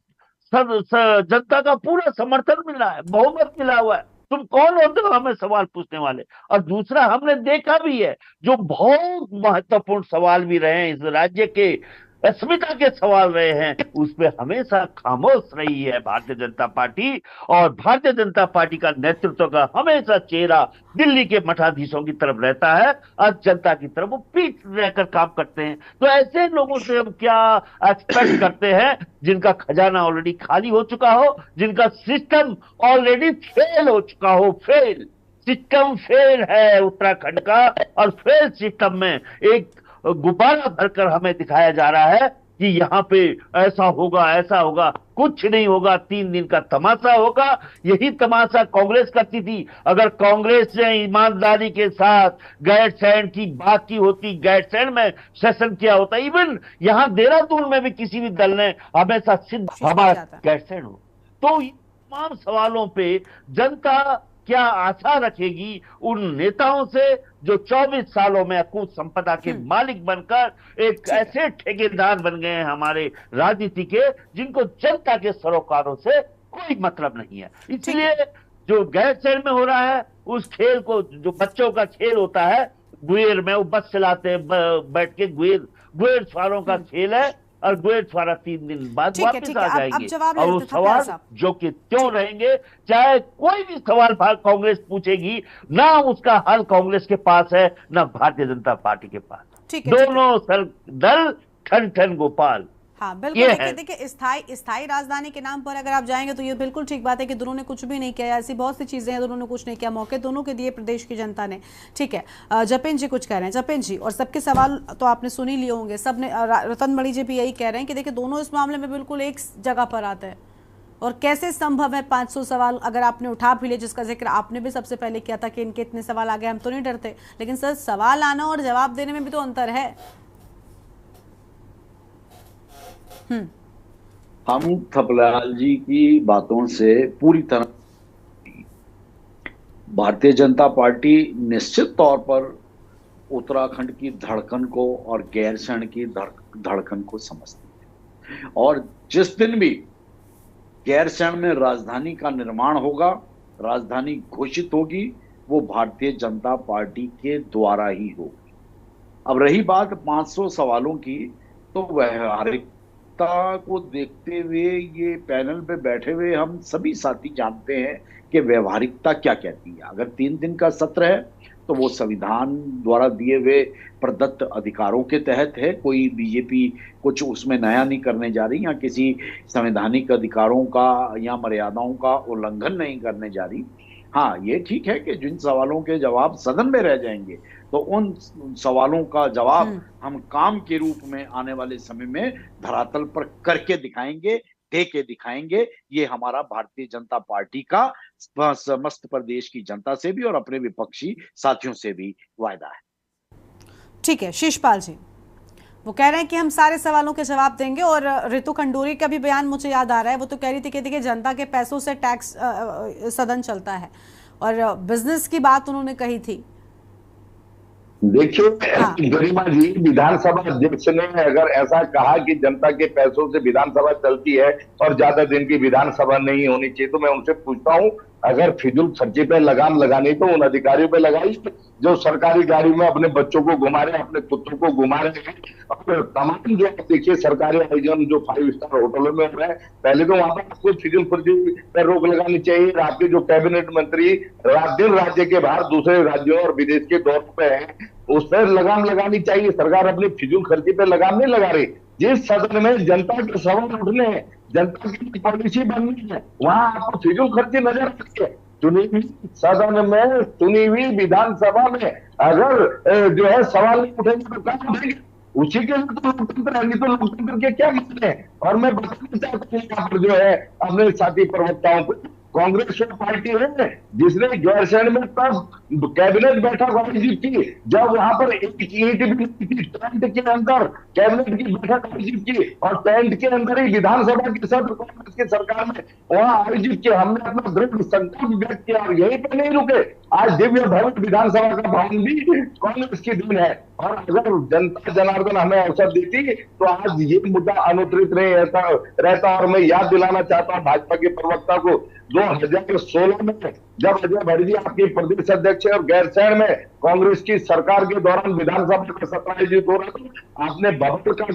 जनता का पूरा समर्थन मिला है, बहुमत मिला हुआ है। तुम कौन होते हो हमें सवाल पूछने वाले? और दूसरा, हमने देखा भी है जो बहुत महत्वपूर्ण सवाल भी रहे हैं, इस राज्य के अस्मिता के सवाल रहे हैं, उसमें हमेशा खामोश रही है भारतीय जनता पार्टी। और भारतीय जनता पार्टी का नेतृत्व का हमेशा चेहरा दिल्ली के मठाधीशों की तरफ रहता है और जनता की तरफ वो पीठ रहकर काम करते हैं। तो ऐसे लोगों से हम क्या एक्सपेक्ट करते हैं जिनका खजाना ऑलरेडी खाली हो चुका हो, जिनका सिस्टम ऑलरेडी फेल हो चुका हो। फेल सिस्टम फेल है उत्तराखंड का, और फेल सिस्टम में एक गुब्बारा भरकर हमें दिखाया जा रहा है कि यहाँ पे ऐसा होगा। कुछ नहीं होगा, 3 दिन का तमाशा होगा। यही तमाशा कांग्रेस करती थी। अगर कांग्रेस ने ईमानदारी के साथ गैरसैंण की बात की होती, गैरसैंण में सेशन किया होता, इवन यहाँ देहरादून में भी किसी भी दल ने हमेशा सिद्ध हमारा गैरसैंण हो, तो तमाम सवालों पे जनता क्या आशा रखेगी उन नेताओं से जो 24 सालों में अकूत संपदा के मालिक बनकर एक ऐसे ठेकेदार बन गए हैं हमारे राजनीति के, जिनको जनता के सरोकारों से कोई मतलब नहीं है। इसलिए जो गैरसैंण में हो रहा है, उस खेल को, जो बच्चों का खेल होता है गुएर में, वो बस चलाते हैं बैठ के, गुएर सवारों का खेल है, और गुएर छुआरा 3 दिन बाद वापस आ जाएंगे। और वो सवाल जो कि क्यों रहेंगे, चाहे कोई भी सवाल कांग्रेस पूछेगी, ना उसका हल कांग्रेस के पास है, ना भारतीय जनता पार्टी के पास। दोनों दल ठन ठन गोपाल। हाँ बिल्कुल, देखिए स्थायी राजधानी के नाम पर अगर आप जाएंगे तो ये बिल्कुल ठीक बात है कि दोनों ने कुछ भी नहीं किया। ऐसी बहुत सी चीजें हैं, दोनों ने कुछ नहीं किया, मौके दोनों के दिए प्रदेश की जनता ने। ठीक है, जपेन जी कुछ कह रहे हैं। जपेन जी, और सबके सवाल तो आपने सुन ही लिए होंगे, सबने, रतन मणि जी भी यही कह रहे हैं कि देखिए दोनों इस मामले में बिल्कुल एक जगह पर आते हैं। और कैसे संभव है 500 सवाल अगर आपने उठा भी लिए, जिसका जिक्र आपने भी सबसे पहले किया था कि इनके इतने सवाल आ गए, हम तो नहीं डरते, लेकिन सर सवाल आना और जवाब देने में भी तो अंतर है। हम थपलाल जी की बातों से पूरी तरह, भारतीय जनता पार्टी निश्चित तौर पर उत्तराखंड की धड़कन को और गैरसैंण की धड़कन को समझती है। और जिस दिन भी गैरसैंण में राजधानी का निर्माण होगा, राजधानी घोषित होगी, वो भारतीय जनता पार्टी के द्वारा ही होगी। अब रही बात 500 सवालों की, तो व्यवहारिक को देखते हुए ये पैनल पे बैठे हुए हम सभी साथी जानते हैं कि व्यवहारिकता क्या कहती है। अगर 3 दिन का सत्र है तो वो संविधान द्वारा दिए हुए प्रदत्त अधिकारों के तहत है। कोई बीजेपी कुछ उसमें नया नहीं करने जा रही, या किसी संवैधानिक अधिकारों का या मर्यादाओं का उल्लंघन नहीं करने जा रही। हाँ, ये ठीक है कि जिन सवालों के जवाब सदन में रह जाएंगे तो उन सवालों का जवाब हम काम के रूप में आने वाले समय में धरातल पर करके दिखाएंगे, दे के दिखाएंगे। ये हमारा भारतीय जनता पार्टी का समस्त प्रदेश की जनता से भी और अपने विपक्षी साथियों से भी वायदा है। ठीक है, शिषपाल जी वो कह रहे हैं कि हम सारे सवालों के जवाब देंगे। और ऋतु खंडूरी का भी बयान मुझे याद आ रहा है, वो तो कह रही थी कि देखिए जनता के पैसों से टैक्स सदन चलता है, और बिजनेस की बात उन्होंने कही थी। देखिए गरिमा जी, विधानसभा अध्यक्ष ने अगर ऐसा कहा कि जनता के पैसों से विधानसभा चलती है और ज्यादा दिन की विधानसभा नहीं होनी चाहिए, तो मैं उनसे पूछता हूं, अगर फिजूल खर्ची पे लगाम लगानी तो उन अधिकारियों पे लगाई जो सरकारी गाड़ी में अपने बच्चों को घुमा रहे हैं, अपने कुत्तों को घुमा रहे हैं। और तमाम जो देखिए सरकारी आयोजन जो 5 स्टार होटलों में हो रहे हैं, पहले तो वहां पर आपको फिजूल खर्ची पर रोक लगानी चाहिए। आपके जो कैबिनेट मंत्री रात दिन राज्य के बाहर दूसरे राज्यों और विदेश के दौर पे हैं, उस पर लगाम लगानी चाहिए। सरकार अपनी फिजूल खर्ची पे लगाम नहीं लगा रही। जिस सदन में जनता के सवाल उठने हैं, जनता की पॉलिसी बननी है, वहां आपको फिजूल खर्ची नजर आती है। चुनी हुई सदन में, चुनी हुई विधानसभा में अगर जो है सवाल नहीं उठेंगे तो क्या उठेंगे? उसी के लिए तो लोकतंत्र है, नहीं तो लोकतंत्र के क्या मतलब है। और मैं बताना चाहता हूँ यहाँ पर जो है अपने साथी प्रवक्ताओं को, कांग्रेस पार्टी है जिसने गैरसैंण में तब कैबिनेट बैठक आयोजित की जब वहां पर एक ईंट भी टेंट के अंदर कैबिनेट की बैठक आयोजित की, और टेंट के अंदर ही विधानसभा के सत्र कांग्रेस की सरकार में वहां आयोजित किया। हमने अपना दृढ़ संकल्प व्यक्त किया और यहीं पर नहीं रुके। आज दिव्य भव्य विधानसभा का भवन भी कांग्रेस की देन है। और अगर जनता जनार्दन हमें अवसर देती तो आज ये मुद्दा अनुत्तरित नहीं रहता। और मैं याद दिलाना चाहता हूँ भाजपा के प्रवक्ता को, 2016 में जब अजय भट्ट जी आपके प्रदेश अध्यक्ष और गैरसैंण में कांग्रेस की सरकार के दौरान विधानसभा का सत्र आयोजित हो रहा था, आपने बबल का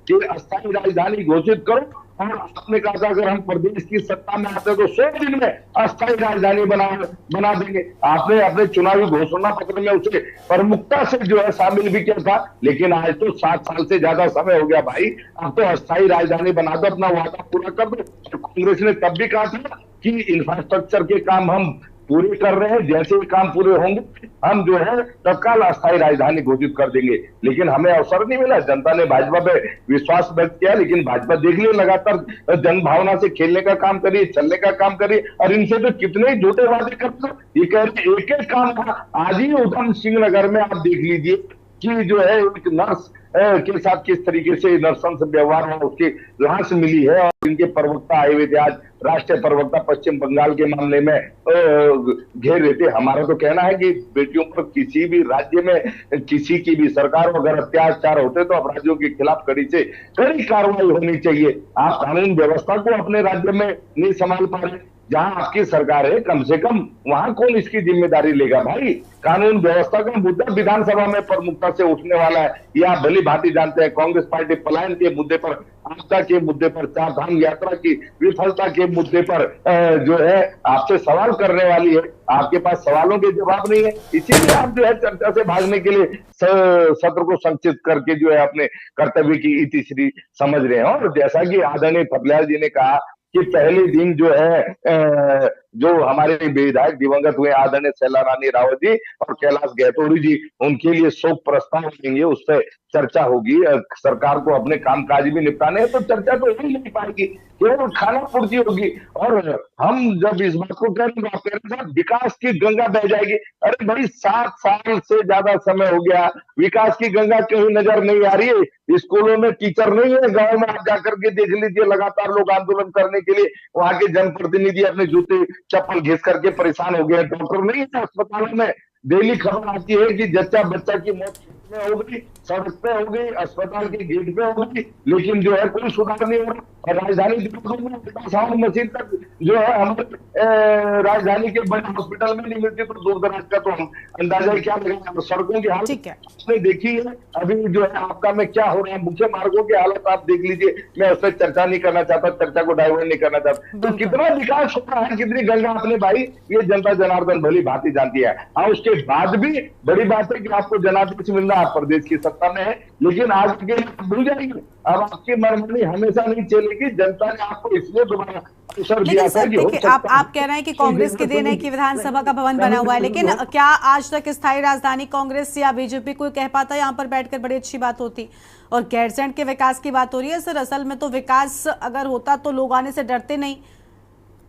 कि अस्थायी राजधानी घोषित करो, और आपने कहा था अगर हम प्रदेश की सत्ता में आते तो 100 दिन में अस्थायी राजधानी बना देंगे। आपने अपने चुनावी घोषणा पत्र में उसे प्रमुखता से जो है शामिल भी किया था, लेकिन आज तो 7 साल से ज्यादा समय हो गया भाई, अब तो अस्थायी राजधानी बना दो, अपना वादा पूरा कर दो। कांग्रेस ने तब भी कहा था कि इंफ्रास्ट्रक्चर के काम हम पूरे कर रहे हैं, जैसे ही काम पूरे होंगे हम जो है तत्काल अस्थायी राजधानी घोषित कर देंगे, लेकिन हमें अवसर नहीं मिला। जनता ने भाजपा पे विश्वास व्यक्त किया, लेकिन भाजपा देख लिया लगातार जनभावना से खेलने का काम करिए, चलने का काम करिए, और इनसे तो कितने ही झूठे वादे करते हैं। ये कह रहे एक एक काम आज ही उधम सिंह नगर में आप देख लीजिए कि जो है एक नर्स के साथ किस तरीके से नर्सों से व्यवहार हुआ, उसकी लाश मिली है, और इनके प्रवक्ता आए हुए थे आज, राष्ट्रीय प्रवक्ता पश्चिम बंगाल के मामले में घेर रहे थे। हमारा तो कहना है कि बेटियों पर किसी भी राज्य में किसी की भी सरकार अगर अत्याचार होते तो अपराधियों के खिलाफ कड़ी से कड़ी कार्रवाई होनी चाहिए। आप कानून व्यवस्था को अपने राज्य में नहीं संभाल पा रहे, जहां आपकी सरकार है कम से कम वहां कौन इसकी जिम्मेदारी लेगा भाई। कानून व्यवस्था का मुद्दा विधानसभा में प्रमुखता से उठने वाला है, ये आप भली भांति जानते हैं। कांग्रेस पार्टी पलायन के मुद्दे पर, आपदा के मुद्दे पर, चार धाम यात्रा की विफलता के मुद्दे पर जो है आपसे सवाल करने वाली है, आपके पास सवालों के जवाब नहीं है, इसीलिए आप जो है चर्चा से भागने के लिए सत्र को संक्षिप्त करके जो है अपने कर्तव्य की इतिश्री समझ रहे हैं। और जैसा कि आदरणीय थपलियाल जी ने कहा कि पहले दिन जो है जो हमारे विधायक दिवंगत हुए आदरणीय शैला रानी रावत जी और कैलाश गहतोड़ी जी, उनके लिए शोक प्रस्ताव देंगे, उस पर चर्चा होगी। सरकार को अपने कामकाज भी निपटाने हैं तो चर्चा तो हो ही नहीं पाएगी, केवल खाना पूर्ति होगी। और हम जब इस बात को कह रहे हैं, आप कह रहे हैं विकास की गंगा बह जाएगी। अरे भाई 7 साल से ज्यादा समय हो गया, विकास की गंगा कहीं नजर नहीं आ रही है। स्कूलों में टीचर नहीं है, गाँव में आप जाकर के देख लीजिए, लगातार लोग आंदोलन करने के लिए वहां के जनप्रतिनिधि अपने जूते चप्पल घिस करके परेशान हो गए। डॉक्टर नहीं है अस्पतालों में, डेली खबर आती है कि जच्चा बच्चा की मौत में हो गई, सड़क पे हो गई, अस्पताल के गेट पे हो गई, लेकिन जो है कोई सुधार नहीं हो रहा। और राजधानी में अल्ट्रासाउंड मशीन तक जो है हमारे राजधानी के बड़े हॉस्पिटल में नहीं मिलती, तो दूर दराज का तो हम अंदाजा क्या लगाएंगे। सड़कों की हालत आपने देखी है, अभी जो है आपका में क्या हो रहा है, मुख्य मार्गों की हालत आप देख लीजिए। मैं उस पर चर्चा नहीं करना चाहता, चर्चा को डाइवर्ट नहीं करना चाहता। तो कितना विकास हो रहा है, कितनी गंगा अपने भाई, ये जनता जनार्दन भली भांति जानती है। और उसके बाद भी बड़ी बात है कि आपको जनादेश मिल रहा है, आप प्रदेश की सत्ता में है, लेकिन आज के भूल जाएंगे। अब आपकी मनमानी हमेशा नहीं चलेगी, जनता ने आपको इसलिए दोबारा अवसर दिया था कि आप कह रहे हैं कि कांग्रेस की देन है कि विधानसभा का भवन बना हुआ है, लेकिन क्या आज तक स्थायी राजधानी कांग्रेस या बीजेपी कोई कह पाता यहाँ पर बैठकर बड़ी अच्छी बात होती। और गैरसैंण के विकास की बात हो रही है सर, असल में तो विकास अगर होता तो लोग आने से डरते नहीं।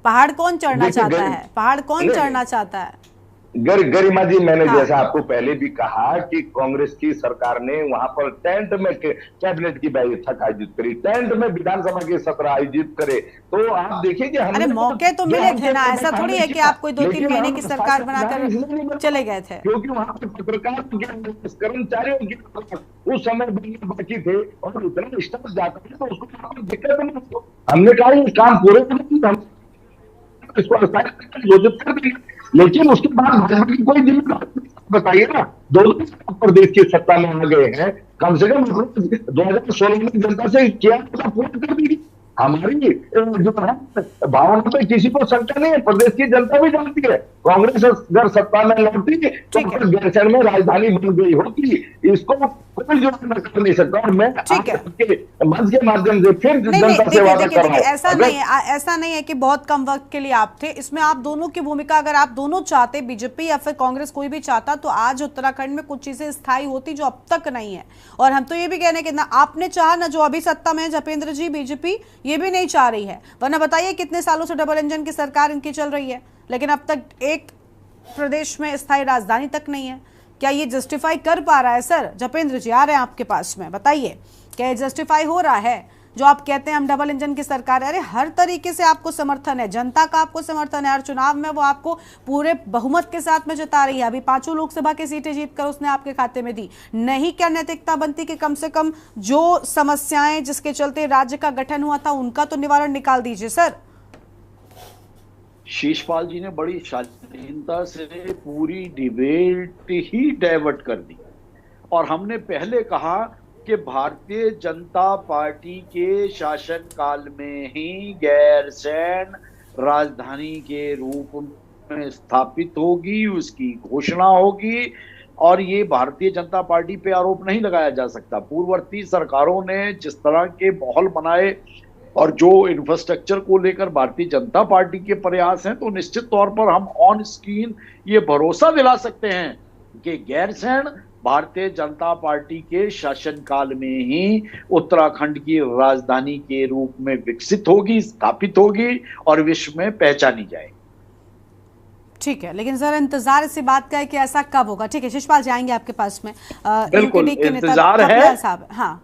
पहाड़ कौन चढ़ना चाहता है, पहाड़ कौन चढ़ना चाहता है? गरिमा जी, मैंने जैसा आपको पहले भी कहा कि कांग्रेस की सरकार ने वहां पर टेंट में कैबिनेट की बैठक आयोजित करी, टेंट में विधानसभा के सत्र आयोजित करे, तो आप देखिए कि अरे मौके तो मिले थे ना, ऐसा थोड़ी है कि आप कोई 2-3 महीने की सरकार बनाकर चले गए थे। क्योंकि वहां पे पत्रकार कर्मचारियों की उस समय बाकी थे और इतना स्टाफ जाता है तो उसको दिक्कत नहीं। हमने कहा ये काम पूरे इसको घोषित कर देंगे, लेकिन उसके बाद भाजपा की कोई जिम्मेदारी बताइए ना। दोनों प्रदेश की सत्ता में आ गए हैं, कम से कम 2016 में जनता से क्या पूरा कर दी। हमारी जो है भावना पे किसी को शंका नहीं है, प्रदेश की जनता भी जानती है। कांग्रेस अगर सत्ता में लौटी तो गैरसैंण में राजधानी बन गई होगी, इसको कोई जो कर नहीं सकता। और मैं आपके मंच के माध्यम से फिर जनता से वादा कर रहा हूं, ऐसा नहीं है कि बहुत कम वक्त के लिए आप थे इसमें। आप दोनों की भूमिका, अगर आप दोनों चाहते, बीजेपी या फिर कांग्रेस कोई भी चाहता, तो आज उत्तराखंड में कुछ चीजें स्थायी होती जो अब तक नहीं है। और हम तो ये भी कह रहे हैं कि ना आपने चाहा, ना जो अभी सत्ता में है जपेंद्र जी बीजेपी ये भी नहीं चाह रही है। वरना बताइए कितने सालों से डबल इंजन की सरकार इनकी चल रही है, लेकिन अब तक एक प्रदेश में स्थायी राजधानी तक नहीं है। क्या ये जस्टिफाई कर पा रहा है सर? जपेंद्र जी आ रहे हैं आपके पास में, बताइए क्या ये जस्टिफाई हो रहा है जो आप कहते हैं हम डबल इंजन की सरकार है? अरे हर तरीके से आपको समर्थन है, जनता का आपको समर्थन है, हर चुनाव में वो आपको पूरे बहुमत के साथ में जिता रही है। अभी 5 लोकसभा की सीटें जीतकर उसने आपके खाते में दी। नहीं क्या नैतिकता बनती कि कम से कम जो समस्याएं जिसके चलते राज्य का गठन हुआ था उनका तो निवारण निकाल दीजिए सर। शीशपाल जी ने बड़ी शालीनता से पूरी डिबेट ही डाइवर्ट कर दी। और हमने पहले कहा कि भारतीय जनता पार्टी के शासनकाल में ही गैरसैंण राजधानी के रूप में स्थापित होगी, उसकी घोषणा होगी। और ये भारतीय जनता पार्टी पे आरोप नहीं लगाया जा सकता। पूर्ववर्ती सरकारों ने जिस तरह के माहौल बनाए और जो इंफ्रास्ट्रक्चर को लेकर भारतीय जनता पार्टी के प्रयास हैं, तो निश्चित तौर पर हम ऑन स्क्रीन ये भरोसा दिला सकते हैं कि गैरसैंण भारतीय जनता पार्टी के शासनकाल में ही उत्तराखंड की राजधानी के रूप में विकसित होगी, स्थापित होगी और विश्व में पहचानी जाएगी। ठीक है, लेकिन जरा इंतजार इसी बात का है कि ऐसा कब होगा। ठीक है, शिशपाल जाएंगे आपके पास में। बिल्कुल इंतजार है साहब। हाँ,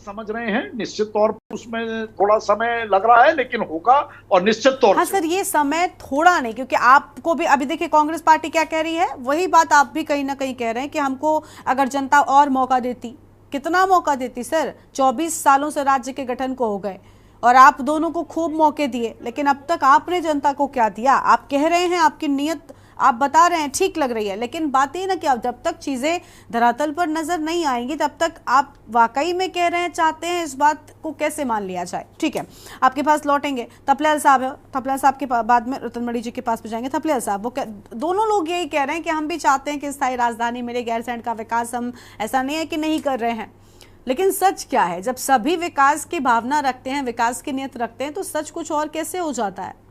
समझ रहे हैं, निश्चित तौर पर उसमें थोड़ा समय लग रहा है, लेकिन होगा और निश्चित तौर हाँ सर, ये समय थोड़ा नहीं, क्योंकि आपको भी अभी देखिए कांग्रेस पार्टी क्या कह रही है, वही बात आप भी कहीं ना कहीं कह रहे हैं कि हमको अगर जनता और मौका देती, कितना मौका देती सर, 24 सालों से राज्य के गठन को हो गए और आप दोनों को खूब मौके दिए, लेकिन अब तक आपने जनता को क्या दिया। आप कह रहे हैं, आपकी नीयत आप बता रहे हैं ठीक लग रही है, लेकिन बात ये ना कि अब जब तक चीजें धरातल पर नजर नहीं आएंगी तब तक आप वाकई में कह रहे हैं, चाहते हैं, इस बात को कैसे मान लिया जाए। ठीक है, आपके पास लौटेंगे। थपलियाल साहब है, थपलियाल साहब के बाद में रतनमणि जी के पास पे जाएंगे। थपलियाल साहब, वो दोनों लोग यही कह रहे हैं कि हम भी चाहते हैं कि स्थायी राजधानी मिले, गैरसैंण का विकास हम ऐसा नहीं है कि नहीं कर रहे हैं, लेकिन सच क्या है, जब सभी विकास की भावना रखते हैं, विकास की नीयत रखते हैं, तो सच कुछ और कैसे हो जाता है।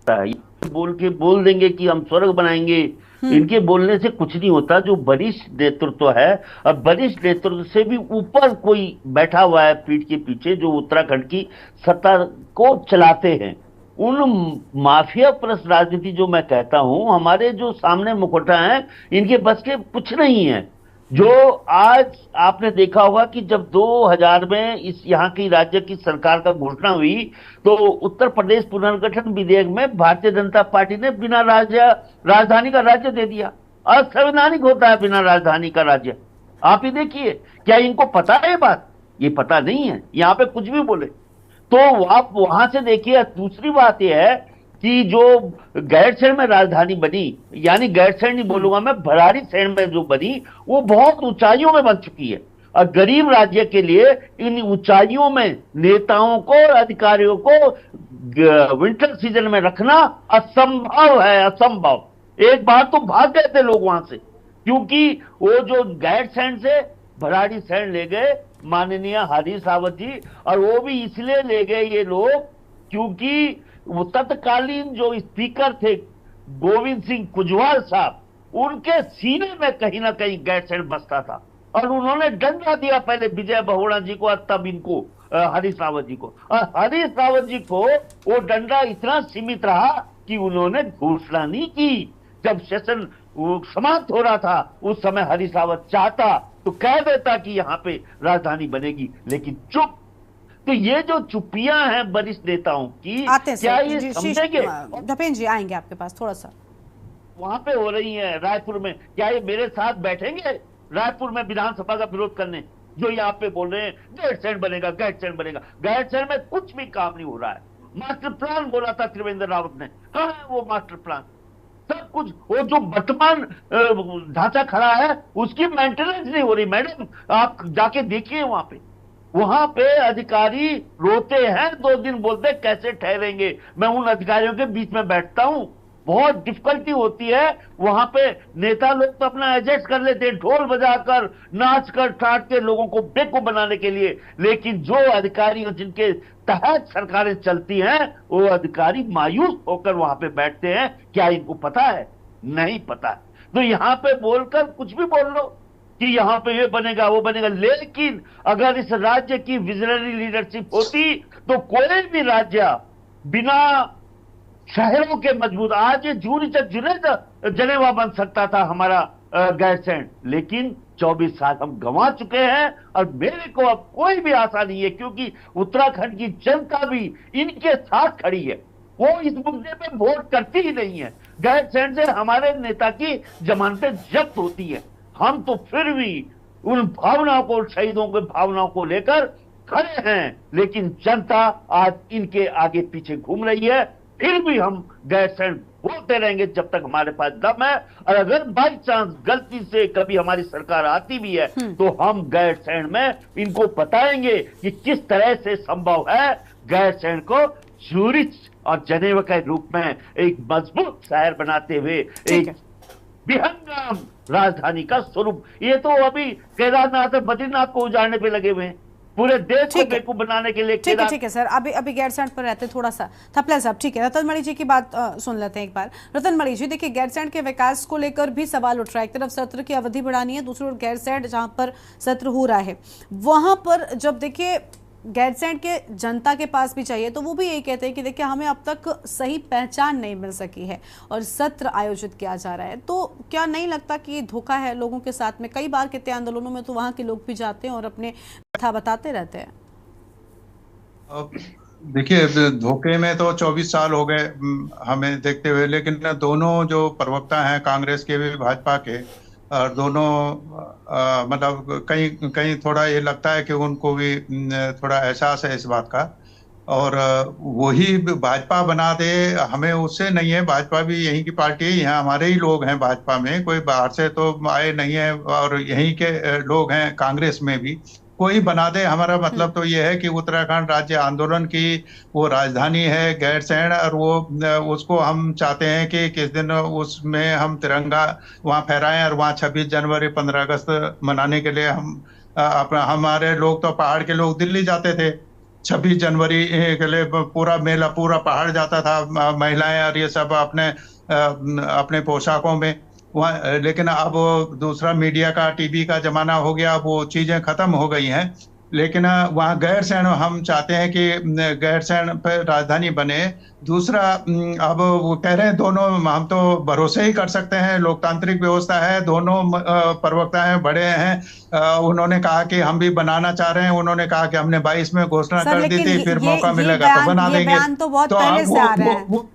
बोल देंगे कि हम स्वर्ग बनाएंगे, इनके बोलने से कुछ नहीं होता। जो वरिष्ठ नेतृत्व है, अब वरिष्ठ नेतृत्व से भी ऊपर कोई बैठा हुआ है पीठ के पीछे, जो उत्तराखंड की सत्ता को चलाते हैं। उन माफिया परस्त राजनीति जो मैं कहता हूं, हमारे जो सामने मुखौटा है, इनके बस के कुछ नहीं है। जो आज आपने देखा होगा कि जब 2000 में इस यहाँ की राज्य की सरकार का घोषणा हुई, तो उत्तर प्रदेश पुनर्गठन विधेयक में भारतीय जनता पार्टी ने बिना राजधानी का राज्य दे दिया। असंवैधानिक होता है बिना राजधानी का राज्य। आप ही देखिए, क्या इनको पता है ये बात? ये पता नहीं है, यहाँ पे कुछ भी बोले। तो आप वहां से देखिए। दूसरी बात यह है कि जो गैरसैंण में राजधानी बनी, यानी गैरसैंण नहीं बोलूंगा मैं, भराड़ीसैंण में जो बनी, वो बहुत ऊंचाइयों में बन चुकी है। और गरीब राज्य के लिए इन ऊंचाइयों में नेताओं को, अधिकारियों को विंटर सीजन में रखना असंभव है, असंभव। एक बार तो भाग गए थे लोग वहां से, क्योंकि वो जो गैरसैंण से भराड़ीसैंण ले गए माननीय हरीश रावत जी, और वो भी इसलिए ले गए ये लोग क्योंकि वो तत्कालीन जो स्पीकर थे गोविंद सिंह कुजवाल साहब, उनके सीने में कहीं ना कहीं गैरसैंण बसता था, और उन्होंने डंडा दिया पहले विजय बहुगुणा जी को और तब इनको हरीश रावत जी को। और हरीश रावत जी को वो डंडा इतना सीमित रहा कि उन्होंने घोषणा नहीं की। जब सेशन समाप्त हो रहा था, उस समय हरीश रावत चाहता तो कह देता कि यहाँ पे राजधानी बनेगी, लेकिन चुप। तो ये जो चुप्पियां हैं वरिष्ठ नेताओं की, क्या ये समझेंगे? धपेन जी आएंगे आपके पास थोड़ा सा। वहां पे हो रही है रायपुर में, क्या ये मेरे साथ बैठेंगे रायपुर में विधानसभा का विरोध करने, जो यहाँ पे बोल रहे हैं गैरसैंण बनेगा, गैरसैंण बनेगा। गैरसैंण में कुछ भी काम नहीं हो रहा है। मास्टर प्लान बोला था त्रिवेंद्र रावत ने, कहाँ है वो मास्टर प्लान? सब कुछ, वो जो वर्तमान ढांचा खड़ा है उसकी मेंटेनेंस नहीं हो रही। मैडम आप जाके देखिए वहां पे अधिकारी रोते हैं, 2 दिन बोलते कैसे ठहरेंगे। मैं उन अधिकारियों के बीच में बैठता हूं, बहुत डिफिकल्टी होती है। वहां पे नेता लोग तो अपना एडजस्ट कर लेते हैं, ढोल बजाकर, नाच कर, टाट के लोगों को बेवकूफ बनाने के लिए, लेकिन जो अधिकारी जिनके तहत सरकारें चलती हैं, वो अधिकारी मायूस होकर वहां पे बैठते हैं। क्या इनको पता है? नहीं पता। तो यहाँ पे बोलकर कुछ भी बोल लो कि यहाँ पे ये बनेगा, वो बनेगा, लेकिन अगर इस राज्य की विजनरी लीडरशिप होती तो कोई भी राज्य बिना शहरों के मजबूत, आज जूरी तक जनेवा बन सकता था हमारा गैरसैंण, लेकिन 24 साल हम गंवा चुके हैं। और मेरे को अब कोई भी आशा नहीं है, क्योंकि उत्तराखंड की जनता भी इनके साथ खड़ी है। वो इस मुद्दे पे वोट करती ही नहीं है। गैरसैंण से हमारे नेता की जमानतें जब्त होती है, हम तो फिर भी उन भावनाओं को, शहीदों की भावनाओं को लेकर खड़े हैं, लेकिन जनता आज इनके आगे पीछे घूम रही है। फिर भी हम गैरसैंण बोलते रहेंगे जब तक हमारे पास दम है। और अगर बाई चांस गलती से कभी हमारी सरकार आती भी है तो हम गैरसैंण में इनको बताएंगे कि किस तरह से संभव है गैरसैंण को ज्यूरिच और जनेवा के रूप में एक मजबूत शहर बनाते हुए एक विहंगम राजधानी का स्वरूप। ये तो अभी केदारनाथ और बद्रीनाथ को उजाड़ने पे लगे हुए हैं, पूरे देश को बेवकूफ बनाने के लिए। ठीक है सर, अभी गैरसैंण पर रहते थोड़ा सा थपला साहब। ठीक है, रतन मणि जी की बात सुन लेते हैं एक बार। रतन मणि जी, देखिए गैरसैंण के विकास को लेकर भी सवाल उठ रहा है। एक तरफ सत्र की अवधि बढ़ानी है, दूसरी ओर गैरसैंण जहां पर सत्र हो रहा है वहां पर जब देखिए गैरसैंण के जनता के पास भी चाहिए तो वो भी यही कहते हैं कि देखिए हमें अब तक सही पहचान नहीं मिल सकी है और सत्र आयोजित किया जा रहा है। तो क्या नहीं लगता कि ये धोखा है लोगों के साथ में? कई बार कितने आंदोलनों में तो वहां के लोग भी जाते हैं और अपने कथा बताते रहते हैं। देखिए, धोखे में तो 24 साल हो गए हमें देखते हुए, लेकिन दोनों जो प्रवक्ता हैं कांग्रेस के भी भाजपा के, और दोनों मतलब कहीं कहीं थोड़ा ये लगता है कि उनको भी थोड़ा एहसास है इस बात का, और वही भाजपा बना दे हमें उससे नहीं है। भाजपा भी यहीं की पार्टी है, यहाँ हमारे ही लोग हैं भाजपा में, कोई बाहर से तो आए नहीं है, और यहीं के लोग हैं कांग्रेस में भी। कोई बना दे, हमारा मतलब तो ये है कि उत्तराखंड राज्य आंदोलन की वो राजधानी है गैरसैंण, और वो उसको हम चाहते हैं कि किस दिन उसमें हम तिरंगा वहाँ फहराएं, और वहाँ 26 जनवरी 15 अगस्त मनाने के लिए हम हमारे लोग तो पहाड़ के लोग दिल्ली जाते थे 26 जनवरी के लिए, पूरा मेला पूरा पहाड़ जाता था, महिलाएं और ये सब अपने पोशाकों में वहाँ। लेकिन अब दूसरा मीडिया का, टीवी का जमाना हो गया, वो चीजें खत्म हो गई हैं। लेकिन वहाँ गैरसैंण हम चाहते हैं कि गैरसैंण पर राजधानी बने। दूसरा, अब वो कह रहे हैं दोनों, हम तो भरोसे ही कर सकते हैं, लोकतांत्रिक व्यवस्था है, दोनों प्रवक्ता हैं, बड़े हैं, उन्होंने कहा कि हम भी बनाना चाह रहे हैं, उन्होंने कहा कि हमने 22 में घोषणा कर दी थी, फिर मौका मिलेगा तो बना देंगे। तो बहुत पहले से आ रहा है।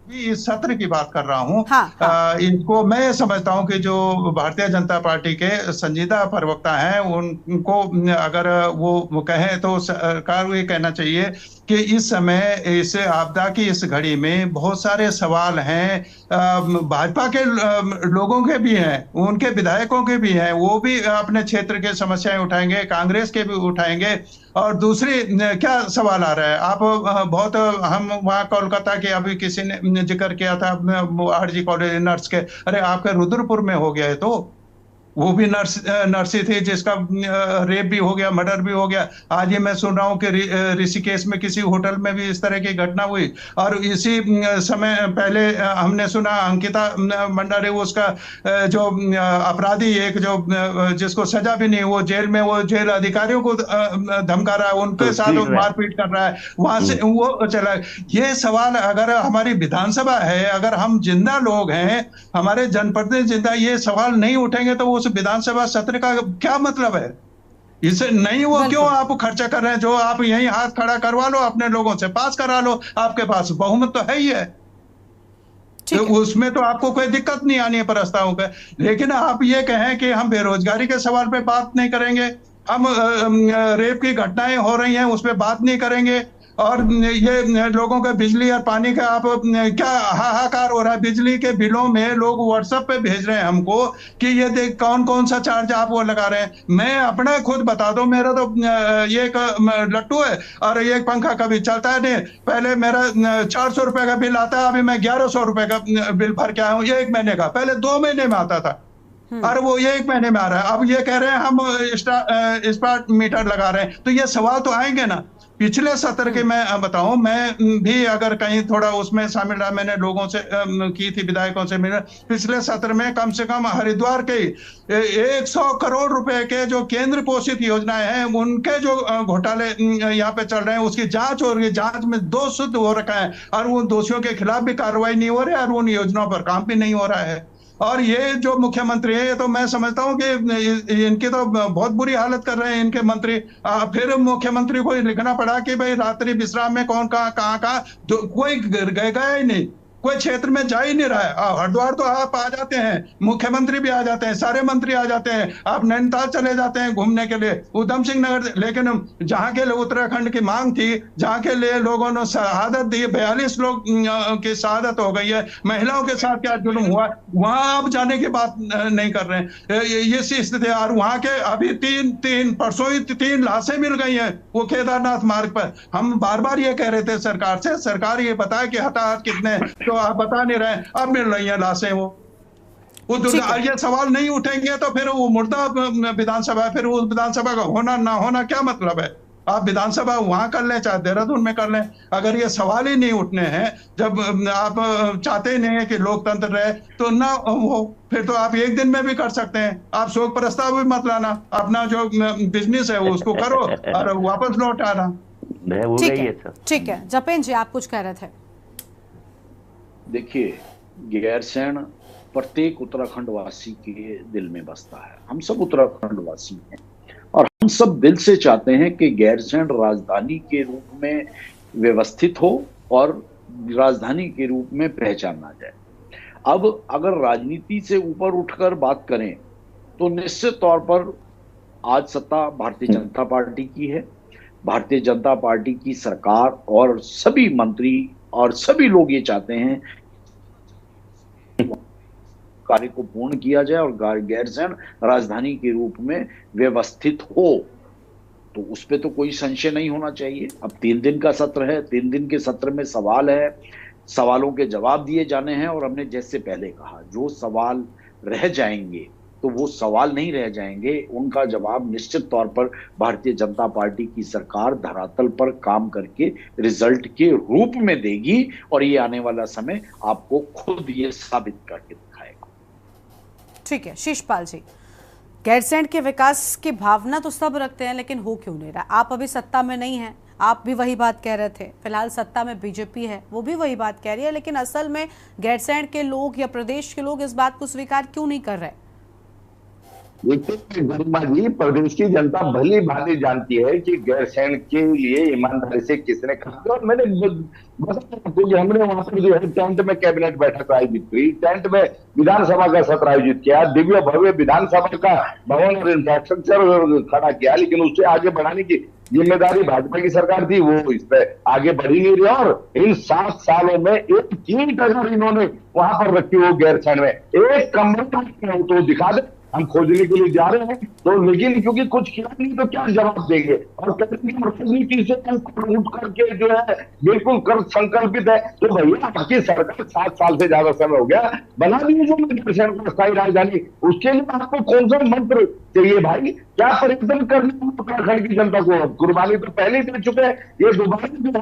इस सत्र की बात कर रहा हूँ। इनको मैं समझता हूँ कि जो भारतीय जनता पार्टी के संजीदा प्रवक्ता हैं उनको अगर वो कहें तो सरकार को ये कहना चाहिए कि इस समय इस आपदा की इस घड़ी में बहुत सारे सवाल हैं, भाजपा के लोगों के भी हैं, उनके विधायकों के भी हैं, वो भी अपने क्षेत्र के समस्याएं उठाएंगे, कांग्रेस के भी उठाएंगे। और दूसरी क्या सवाल आ रहा है, आप बहुत, हम वहाँ कोलकाता के अभी किसी ने जिक्र किया था आरजी कॉलेज नर्स के, अरे आपके रुद्रपुर में हो गया है, तो वो भी नर्सी थी जिसका रेप भी हो गया, मर्डर भी हो गया। आज ही मैं सुन रहा हूँ कि ऋषिकेश में किसी होटल में भी इस तरह की घटना हुई। और इसी समय पहले हमने सुना अंकिता भंडारे, उसका जो अपराधी एक जो जिसको सजा भी नहीं, वो जेल में, वो जेल अधिकारियों को धमका रहा है, उनके साथ मारपीट कर रहा है, वहां से वो चला। ये सवाल अगर हमारी विधानसभा है, अगर हम जिंदा लोग हैं, हमारे जनप्रतिनिधि जिंदा, ये सवाल नहीं उठेंगे तो उस विधानसभा सत्र का क्या मतलब है? इसे नहीं, वो क्यों आप खर्चा कर रहे हैं? जो आप यहीं हाथ खड़ा करवा लो, अपने लोगों से पास करा लो, आपके पास बहुमत तो है ही है, तो उसमें तो आपको कोई दिक्कत नहीं आनी है प्रस्तावों पे। लेकिन आप ये कहें कि हम बेरोजगारी के सवाल पे बात नहीं करेंगे, हम रेप की घटनाएं हो रही हैं उस पर बात नहीं करेंगे, और ये लोगों के बिजली और पानी का आप क्या हाहाकार हो रहा है। बिजली के बिलों में लोग व्हाट्सएप पे भेज रहे हैं हमको कि ये देख कौन कौन सा चार्ज आप वो लगा रहे हैं। मैं अपना खुद बता दूं, मेरा तो ये एक लट्टू है और ये पंखा कभी चलता है नहीं। पहले मेरा 400 रुपए का बिल आता है, अभी मैं 1100 रुपए का बिल भर के आया हूँ, ये 1 महीने का। पहले 2 महीने में आता था, और वो ये 1 महीने में आ रहा है। अब ये कह रहे हैं हम स्मार्ट मीटर लगा रहे हैं, तो ये सवाल तो आएंगे ना। पिछले सत्र के मैं बताऊं, मैं भी अगर कहीं थोड़ा उसमें शामिल रहा, मैंने लोगों से की थी, विधायकों से मिला। पिछले सत्र में कम से कम हरिद्वार के 100 करोड़ रुपए के जो केंद्र पोषित योजनाएं हैं, उनके जो घोटाले यहाँ पे चल रहे हैं, उसकी जांच हो रही है। जांच में दोष सिद्ध हो रखा है, और उन दोषियों के खिलाफ भी कार्रवाई नहीं हो रही है, और उन योजनाओं पर काम भी नहीं हो रहा है। और ये जो मुख्यमंत्री है, ये तो मैं समझता हूँ कि इनकी तो बहुत बुरी हालत कर रहे हैं इनके मंत्री। फिर मुख्यमंत्री को लिखना पड़ा कि भाई रात्रि विश्राम में कौन कहाँ, कोई गया ही नहीं, कोई क्षेत्र में जा ही नहीं रहा है। हरिद्वार तो आप आ जाते हैं, मुख्यमंत्री भी आ जाते हैं, सारे मंत्री आ जाते हैं, आप नैनीताल चले जाते हैं घूमने के लिए, उधम सिंह नगर, लेकिन जहाँ के लिए उत्तराखंड की मांग थी, जहाँ के लिए लोगों ने शहादत दी, 42 लोग की शहादत हो गई है, महिलाओं के साथ क्या जुल्म हुआ, वहां आप जाने की बात नहीं कर रहे हैं। ये स्थिति, और वहां के अभी परसों ही 3 लाशें मिल गई हैं वो केदारनाथ मार्ग पर। हम बार बार ये कह रहे थे सरकार से, सरकार ये बताए कि हताहत कितने, तो आप बता नहीं रहे, अब मिल रही है लाशें। वो ये सवाल नहीं उठेंगे तो फिर वो मुर्दा विधानसभा, फिर वो विधानसभा का होना ना होना क्या मतलब है? आप विधानसभा वहां कर लें चाहे देहरादून में कर लें, अगर ये सवाल ही नहीं उठने हैं, जब आप चाहते ही नहीं है कि लोकतंत्र रहे तो ना हो, फिर तो आप एक दिन में भी कर सकते हैं। आप शोक प्रस्ताव भी मत लाना, अपना जो बिजनेस है वो उसको करो और वापस लौट आना। ठीक है, जपेन जी आप कुछ कह रहे थे। देखिए, गैरसैंण प्रत्येक उत्तराखंड वासी के दिल में बसता है। हम सब उत्तराखंड वासी हैं और हम सब दिल से चाहते हैं कि गैरसैंण राजधानी के रूप में व्यवस्थित हो और राजधानी के रूप में पहचाना जाए। अब अगर राजनीति से ऊपर उठकर बात करें तो निश्चित तौर पर आज सत्ता भारतीय जनता पार्टी की है। भारतीय जनता पार्टी की सरकार और सभी मंत्री और सभी लोग ये चाहते हैं कार्य को पूर्ण किया जाए और गैरसैंण राजधानी के रूप में व्यवस्थित हो, तो उस पे तो कोई संशय नहीं होना चाहिए। अब 3 दिन का सत्र है, 3 दिन के सत्र में सवाल है, सवालों के जवाब दिए जाने हैं और हमने जैसे पहले कहा, जो सवाल रह जाएंगे तो वो सवाल नहीं रह जाएंगे, उनका जवाब निश्चित तौर पर भारतीय जनता पार्टी की सरकार धरातल पर काम करके रिजल्ट के रूप में देगी और ये आने वाला समय आपको खुद ये साबित करके दिखाएगा। ठीक है, शीशपाल जी, गैरसैंण के विकास की भावना तो सब रखते हैं, लेकिन हो क्यों नहीं रहा? आप अभी सत्ता में नहीं हैं, आप भी वही बात कह रहे थे, फिलहाल सत्ता में बीजेपी है, वो भी वही बात कह रही है, लेकिन असल में गैरसैंण के लोग या प्रदेश के लोग इस बात को स्वीकार क्यों नहीं कर रहे? देखिए गरिमा जी, प्रदेश की जनता भली भांति जानती है कि गैरसैंण के लिए ईमानदारी से किसने काम किया। और मैंने हमने वहां पर जो है टेंट में कैबिनेट बैठक आयोजित हुई, टेंट में विधानसभा का सत्र आयोजित किया, दिव्य भव्य विधानसभा का भवन और इंफ्रास्ट्रक्चर खड़ा किया, लेकिन उससे आगे बढ़ाने की जिम्मेदारी भाजपा की सरकार थी, वो इस पे आगे बढ़ी नहीं रही। और इन 7 सालों में एक ईंट अगर इन्होंने वहां पर रखी हो गैरसैंण में, एक कमरा तो दिखा दे, हम खोजने के लिए जा रहे हैं। तो लेकिन क्योंकि कुछ किया नहीं तो क्या जवाब देंगे? और राजनीति से उठ करके जो है बिल्कुल कर संकल्पित है, तो भैया आपकी सरकार 7 साल से ज्यादा समय हो गया, बना दीजिए गैरसैंण को स्थायी राजधानी। उसके लिए आपको कौन सा मंत्र चाहिए भाई? क्या परिवर्तन करने उत्तराखंड की जनता को? कुर्बानी तो पहले दे चुके हैं, ये दोबारा जो है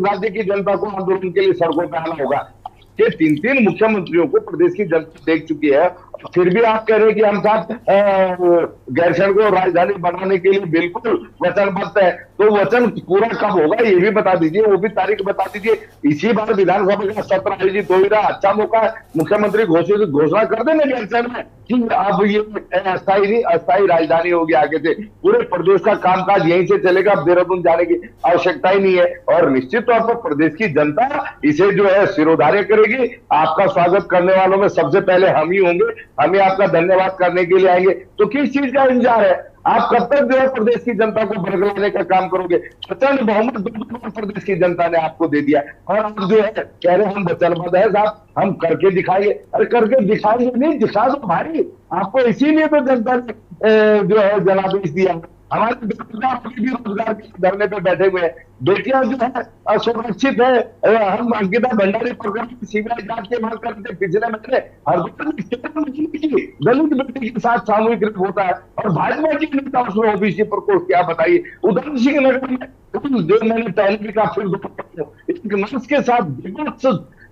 राज्य की जनता को आंदोलन के लिए सड़कों पर आना होगा। ये 3 मुख्यमंत्रियों को प्रदेश की जनता देख चुकी है, फिर भी आप कह रहे हैं कि हम साथ गैरसैंण को राजधानी बनाने के लिए बिल्कुल वचनबद्ध है। तो वचन पूरा कब होगा ये भी बता दीजिए, वो भी तारीख बता दीजिए। इसी बार विधानसभा का सत्र आयोजित हो रहा, अच्छा मौका है, मुख्यमंत्री घोषणा कर देना गैरसैंण में कि अब ये अस्थायी राजधानी होगी। आगे से पूरे प्रदेश का कामकाज यहीं से चलेगा, अब देहरादून जाने की आवश्यकता ही नहीं है। और निश्चित तौर पर प्रदेश की जनता इसे जो है सिरोधार्य करेगी। आपका स्वागत करने वालों में सबसे पहले हम ही होंगे, हमें आपका धन्यवाद करने के लिए आएंगे। तो किस चीज का इंतजार है? आप कब तक जो है प्रदेश की जनता को बरगलाने का काम करोगे? प्रचंड बहुमत प्रदेश की जनता ने आपको दे दिया और आप जो है कह रहे हम वचनबद्ध है साहब, हम करके दिखाएंगे। अरे करके दिखाएंगे नहीं, दिखा दो भाई। आपको इसीलिए तो जनता ने जो है जनादेश दिया। हमारे बेरोजगार भी रोजगार के धरने पे बैठे हुए हैं, बेटियां जो है असुरक्षित है। हम अंकिता भंडारी प्रकरण की सीबीआई जांच की मांग करते थे पिछले महीने, दलित बेटी के साथ सामूहिक रेप होता है और भाजपा के नेता उसमें ओबीसी प्रकोष्ठ, क्या बताइए। उधम सिंह नगर में जो मैंने पहले भी कहा, फिर एक नर्स के साथ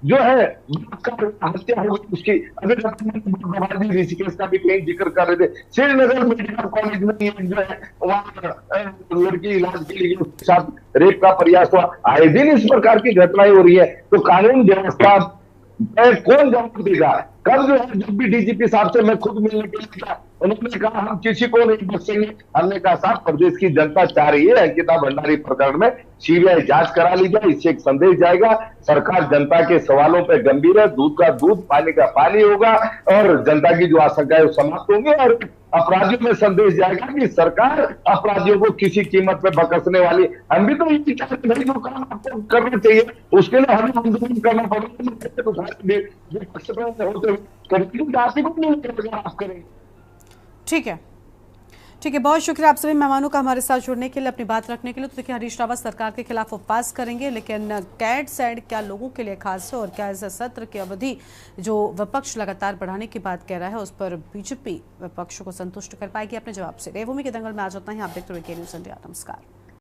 जो है हत्या हो गई उसकी। अगर ऋषिकेश का भी कहीं जिक्र कर रहे थे, श्रीनगर मेडिकल कॉलेज में जो है वहां लड़की इलाज के लिए उसके साथ रेप का प्रयास हुआ। आए दिन इस प्रकार की घटनाएं हो रही है, तो कानून व्यवस्था कौन जवाब देगा? कब जो है, जब भी डीजीपी साहब से मैं खुद मिलने के लिए उन्होंने कहा हम किसी को नहीं बख्शेंगे। हमने कहा साहब प्रदेश की जनता चाह रही है अंकिता भंडारी प्रकरण में सीबीआई जांच करा ली जाए, इससे एक संदेश जाएगा सरकार जनता के सवालों पे गंभीर है, दूध का दूध पानी का पानी होगा और जनता की जो आशंकाएं वो समाप्त होंगी और अपराधियों में संदेश जाएगा कि सरकार अपराधियों को किसी कीमत पे बकसने वाली। हम भी तो ये चाहते हैं जो काम आपको करना चाहिए उसके लिए हमें आंदोलन करना पड़ेगा। ठीक है, बहुत शुक्रिया आप सभी मेहमानों का हमारे साथ जुड़ने के लिए, अपनी बात रखने के लिए। तो देखिए हरीश रावत सरकार के खिलाफ उपवास करेंगे, लेकिन गैरसैंण क्या लोगों के लिए खास है और क्या इस सत्र की अवधि जो विपक्ष लगातार बढ़ाने की बात कह रहा है उस पर बीजेपी विपक्ष को संतुष्ट कर पाएगी अपने जवाब से। देवभूमि के दंगल में आज उतना ही। आप देखते रहिए न्यूज़ इंडिया। नमस्कार।